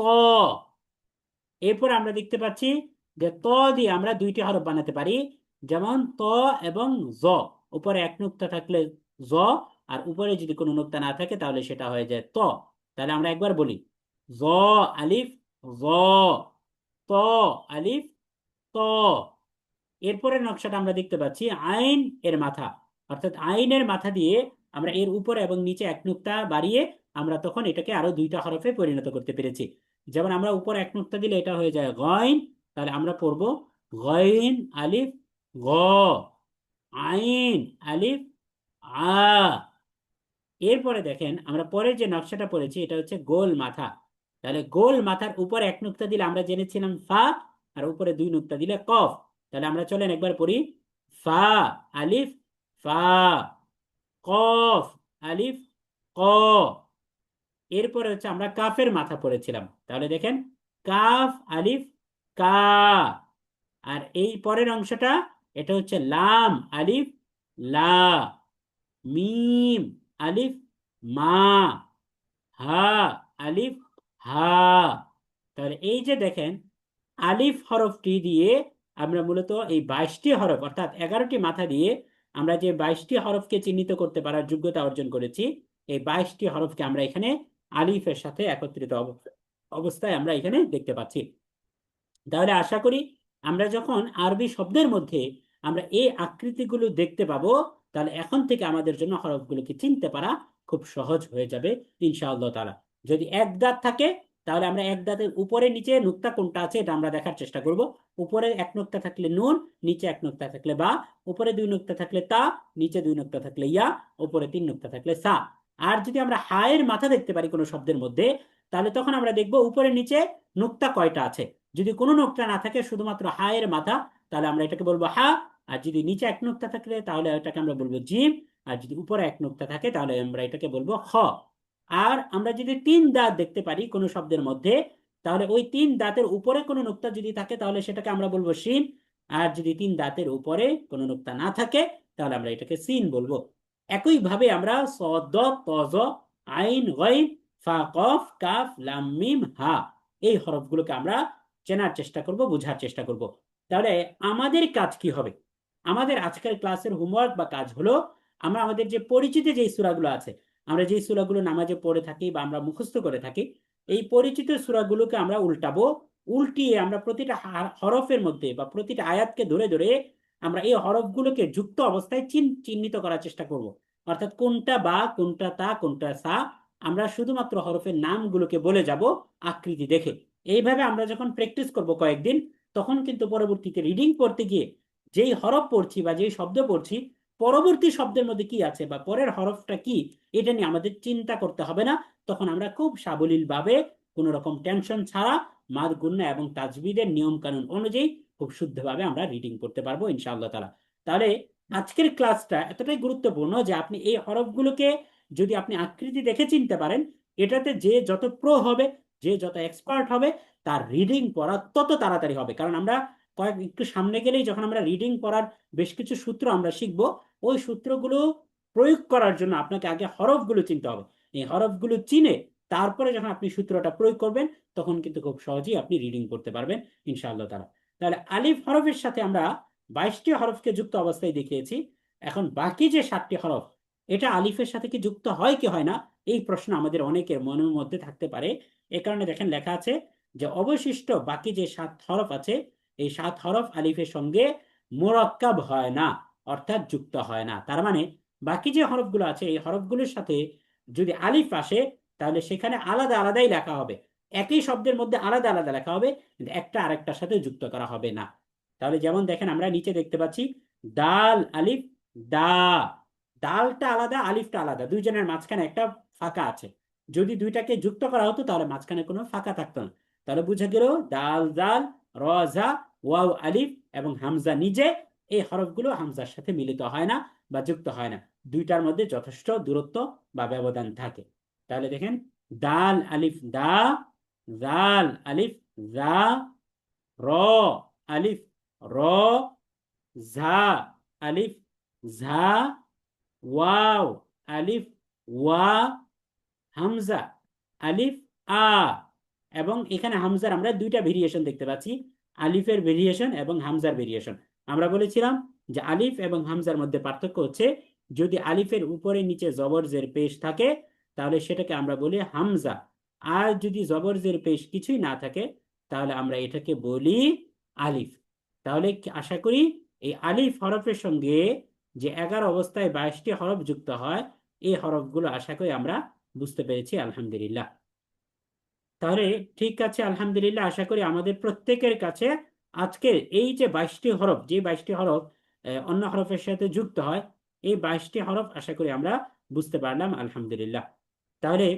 এরপর আমরা দেখতে পাচ্ছি যে ত দিয়ে আমরা 2টি হরফ বানাতে পারি, যেমন ত এবং জ। উপরে এক নুক্তা থাকলে জ, আর উপরে যদি কোনো নুক্তা না থাকে তাহলে সেটা হয়ে যায় ত। তাহলে আমরা একবার বলি জ আলিফ জ, ত আলিফ ত। এরপরের নকশাটা আমরা দেখতে পাচ্ছি আইন এর মাথা, অর্থাৎ আইনের মাথা দিয়ে আমরা এর উপরে এবং নিচে এক নুক্তা বাড়িয়ে আমরা তখন এটাকে আরো 2টা হরফে পরিণত করতে পেরেছি। যেমন আমরা উপর এক নুক্তা দিলে এটা হয়ে যায় গয়ন, তাহলে আমরা পড়বো গয়ন আলিফ গ, আইন আলিফ আ। এরপরে দেখেন, আমরা পরের যে নকশাটা পড়েছি এটা হচ্ছে গোল মাথা। তাহলে গোল মাথার উপরে এক নুক্তা দিলে আমরা জেনেছিলাম ফা, আর উপরে 2 নুক্তা দিলে কফ। তাহলে আমরা চলেন একবার পড়ি ফা আলিফ ফা, কফ আলিফ ক। এরপরে হচ্ছে আমরা কাফের মাথা পড়েছিলাম, তাহলে দেখেন কাফ আলিফ কা। আর এই পরের অংশটা এটা হচ্ছে লাম আলিফ লা, মিম আলিফ মা, হা আলিফ হা। তাহলে এই যে দেখেন, আলিফ হরফটি দিয়ে আমরা মূলত এই 22টি হরফ অর্থাৎ 11টি মাথা দিয়ে আমরা যে 22টি হরফকে চিহ্নিত করতে পারার যোগ্যতা অর্জন করেছি, এই 22টি হরফকে আমরা এখানে আলিফের সাথে একত্রিত অবস্থায় আমরা এখানে দেখতে পাচ্ছি। তাহলে আশা করি আমরা যখন আরবি শব্দের মধ্যে আমরা এই আকৃতিগুলো দেখতে পাবো, তাহলে এখন থেকে আমাদের জন্য হরফগুলোকে চিনতে পারা খুব সহজ হয়ে যাবে ইনশাআল্লাহ তাআলা। যদি এক দাঁত থাকে তাহলে আমরা এক দাঁতের উপরে নিচে নুক্তা কোনটা আছে এটা আমরা দেখার চেষ্টা করব। উপরে এক নুক্তা থাকলে নুন, নিচে এক নুক্তা থাকলে বা, উপরে 2 নুক্তা থাকলে তা, নিচে 2 নুক্তা থাকলে ইয়া, উপরে 3 নুক্তা থাকলে সা। আর যদি আমরা হায়ের মাথা দেখতে পারি কোনো শব্দের মধ্যে, তাহলে তখন আমরা দেখব উপরে নিচে নুক্তা কয়টা আছে। যদি কোনো নোক্তা না থাকে, শুধুমাত্র হা এর মাথা, তাহলে আমরা এটাকে বলবো হা। আর যদি নিচে এক নোক্তা থাকলে তাহলে এটাকে আমরা বলবো জিম। আর যদি উপরে এক নোক্তা থাকে তাহলে আমরা এটাকে বলবো খ। আর আমরা যদি 3 দাঁত দেখতে পারি কোনো শব্দের মধ্যে, তাহলে ওই 3 দাঁতের উপরে কোনো নোক্তা যদি থাকে তাহলে সেটাকে আমরা বলবো শিন। আর যদি 3 দাঁতের উপরে কোনো নোক্তা না থাকে তাহলে আমরা এটাকে সিন বলবো। একইভাবে আমরা সদ, তজ, আইন, গাইন, ফা, কফ, কাফ, লাম, মিম, হা, এই হরফগুলোকে আমরা চেনার চেষ্টা করব, বোঝার চেষ্টা করব। তাহলে আমাদের কাজ কি হবে? আমাদের আজকের ক্লাসের হোমওয়ার্ক বা কাজ হলো, আমরা আমাদের যে পরিচিত যে সূরাগুলো আছে, আমরা যে সূরাগুলো নামাজে পড়ে থাকি বা আমরা মুখস্থ করে থাকি, এই পরিচিত সূরাগুলোকে আমরা উল্টাবো। উল্টিয়ে আমরা প্রতিটা হরফের মধ্যে বা প্রতিটা আয়াতকে ধরে ধরে আমরা এই হরফগুলোকে যুক্ত অবস্থায় চিহ্নিত করার চেষ্টা করব। অর্থাৎ কোনটা বা, কোনটা তা, কোনটা সা, আমরা শুধুমাত্র হরফের নামগুলোকে বলে যাব আকৃতি দেখে। এইভাবে আমরা যখন প্র্যাকটিস করব কয়েকদিন, তখন কিন্তু পরবর্তীতে রিডিং পড়তে গিয়ে যেই হরফ পড়ছি বা যেই শব্দ পড়ছি, পরবর্তী শব্দের মধ্যে কি আছে বা পরের হরফটা কি, এটা নিয়ে আমাদের চিন্তা করতে হবে না। তখন আমরা খুব সাবলীল ভাবে, কোনো রকম টেনশন ছাড়া, মাদ গুন্না এবং তাজবিদের নিয়ম কানুন অনুযায়ী খুব শুদ্ধভাবে আমরা রিডিং করতে পারবো ইনশাআল্লাহ তাআলা। তাহলে আজকের ক্লাসটা এতটাই গুরুত্বপূর্ণ যে আপনি এই হরফগুলোকে যদি আপনি আকৃতি দেখে চিনতে পারেন, এটাতে যে যত প্রো হবে, যে যত এক্সপার্ট হবে, তার রিডিং পড়া তত তাড়াতাড়ি হবে। কারণ আমরা একটু সামনে গেলেই যখন আমরা রিডিং পড়ার বেশ কিছু সূত্র আমরা শিখব, ওই সূত্রগুলো প্রয়োগ করার জন্য আপনাকে আগে হরফগুলো চিনতে হবে। এই হরফগুলো চিনে তারপরে যখন আপনি সূত্রটা প্রয়োগ করবেন, তখন কিন্তু খুব সহজেই আপনি রিডিং করতে পারবেন ইনশাআল্লাহ তাআলা। তাহলে আলিফ হরফের সাথে আমরা 22টি হরফকে যুক্ত অবস্থায় দেখিয়েছি। এখন বাকি যে 7টি হরফ, এটা আলিফের সাথে কি যুক্ত হয় কি হয় না, এই প্রশ্ন আমাদের অনেকের মনের মধ্যে থাকতে পারে। এ কারণে দেখেন লেখা আছে যে অবশিষ্ট বাকি যে 7 হরফ আছে, এই 7 হরফ আলিফের সঙ্গে মোরাক্কাব হয় না, অর্থাৎ যুক্ত হয় না। তার মানে বাকি যে হরফগুলো আছে এই হরফগুলোর সাথে যদি আলিফ আসে, তাহলে সেখানে আলাদা আলাদাই লেখা হবে, একই শব্দের মধ্যে আলাদা আলাদা লেখা হবে, কিন্তু একটা আরেকটার সাথে যুক্ত করা হবে না। তাহলে যেমন দেখেন আমরা নিচে দেখতে পাচ্ছি দাল আলিফ দা, দালটা আলাদা আলিফটা আলাদা, দুইজনের মাঝখানে একটা ফাঁকা আছে। যদি দুইটাকে যুক্ত করা হতো তাহলে মাঝখানে কোনো ফাঁকা থাকতো না। তাহলে বুঝে গেল দাল দাল, র জা, ওয়াও আলিফ এবং হামজা নিজে, এই হরফগুলো হামজার সাথে মিলিত হয় না বা যুক্ত হয় না, দুইটার মধ্যে যথেষ্ট দূরত্ব বা ব্যবধান থাকে। তাহলে দেখেন দাল আলিফ দা, জাল আলিফ জা, র আলিফ র, ঝা আলিফ ঝা, ওয়াও আলিফ ওয়া, হামজা আলিফ আ। এবং এখানে হামজার আমরা দুইটা ভেরিয়েশন দেখতে পাচ্ছি, আলিফের ভেরিয়েশন এবং হামজার ভেরিয়েশন। আমরা বলেছিলাম যে আলিফ এবং হামজার মধ্যে পার্থক্য হচ্ছে, যদি আলিফের উপরে নিচে জবর জের পেশ থাকে তাহলে সেটাকে আমরা বলি হামজা, আর যদি জবর জের পেশ কিছুই না থাকে তাহলে আমরা এটাকে বলি আলিফ। তাহলে আশা করি এই আলিফ হরফের সঙ্গে যে 11 অবস্থায় 22টি হরফ যুক্ত হয়, এই হরফগুলো আশা করি আমরা বুঝতে পেরেছি আলহামদুলিল্লাহ। তাহলে ঠিক আছে আলহামদুলিল্লাহ, আশা করি আমাদের প্রত্যেকের কাছে আজকে এই যে 22টি হরফ, যে 22টি হরফ অন্য হরফের সাথে যুক্ত হয়, এই 22টি হরফ আশা করি আমরা বুঝতে পারলাম আলহামদুলিল্লাহ। তাহলে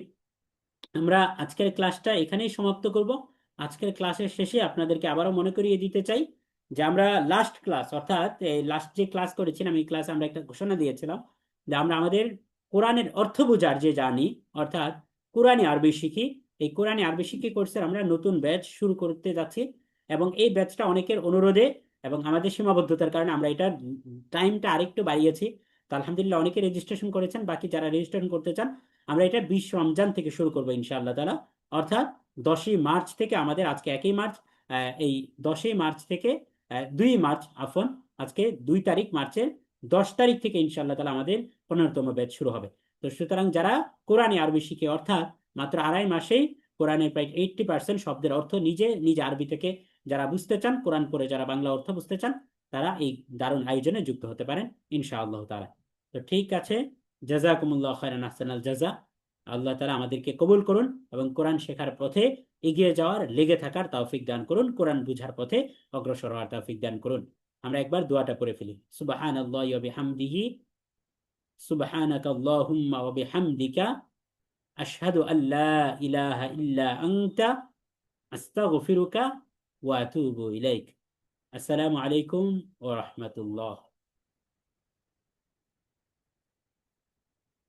আমরা আজকের ক্লাসটা এখানেই সমাপ্ত করব। আজকের ক্লাসের শেষে আপনাদেরকে আবারও মনে করিয়ে দিতে চাই যে আমরা লাস্ট ক্লাস, অর্থাৎ লাস্ট যে ক্লাস করেছিলাম এই ক্লাসে আমরা একটা ঘোষণা দিয়েছিলাম যে আমরা আমাদের কোরআনের অর্থ বোঝার যে জানি, অর্থাৎ কোরআনী আরবি শিখি, এই কোরআনী আরবি শিখি কোর্সের আমরা নতুন ব্যাচ শুরু করতে যাচ্ছি। এবং এই ব্যাচটা অনেকের অনুরোধে এবং আমাদের সীমাবদ্ধতার কারণে আমরা এটার টাইমটা আরেকটু বাড়িয়েছি। তো আলহামদুলিল্লাহ অনেকে রেজিস্ট্রেশন করেছেন, বাকি যারা রেজিস্ট্রেশন করতে চান আমরা এটা 20 রমজান থেকে শুরু করবো ইনশাআল্লাহ তাআলা। অর্থাৎ 10ই মার্চ থেকে, আমাদের আজকে 1ই মার্চ, এই 10ই মার্চ থেকে 2ই মার্চ, আফন আজকে 2 তারিখ মার্চের, 10 তারিখ থেকে ইনশাআল্লাহ তাআলা আমাদের 15তম ব্যাচ শুরু হবে। তো সুতরাং যারা কোরআনী আরবি শিখে, অর্থাৎ মাত্র 2.5 মাসেই কোরআনের প্রায় 80% শব্দের অর্থ নিজে নিজে আরবি থেকে যারা বুঝতে চান, কোরআন পড়ে যারা বাংলা অর্থ বুঝতে চান, তারা এই দারুণ আয়োজনে যুক্ত হতে পারেন ইনশাআল্লাহ তাআলা। তো ঠিক আছে, জাযাকুমুল্লাহ খায়রান, আহসানাল জাযা। আল্লাহ তাআলা আমাদেরকে কবুল করুন এবং কোরআন শেখার পথে এগিয়ে যাওয়ার, লেগে থাকার তৌফিক দান করুন, কোরআন বুঝার পথে অগ্রসর হওয়ার তৌফিক দান করুন। আমরা একবার দোয়াটা পড়ে ফেলি। সুবহানাল্লাহি ওয়া বিহামদিহি, সুবহানাকা আল্লাহুম্মা ওয়া বিহামদিকা, আশহাদু আল্লা ইলাহা ইল্লা আনতা, আস্তাগফিরুকা ওয়া আতুবু ইলাইক। আসসালামু আলাইকুম ওয়া রাহমাতুল্লাহ।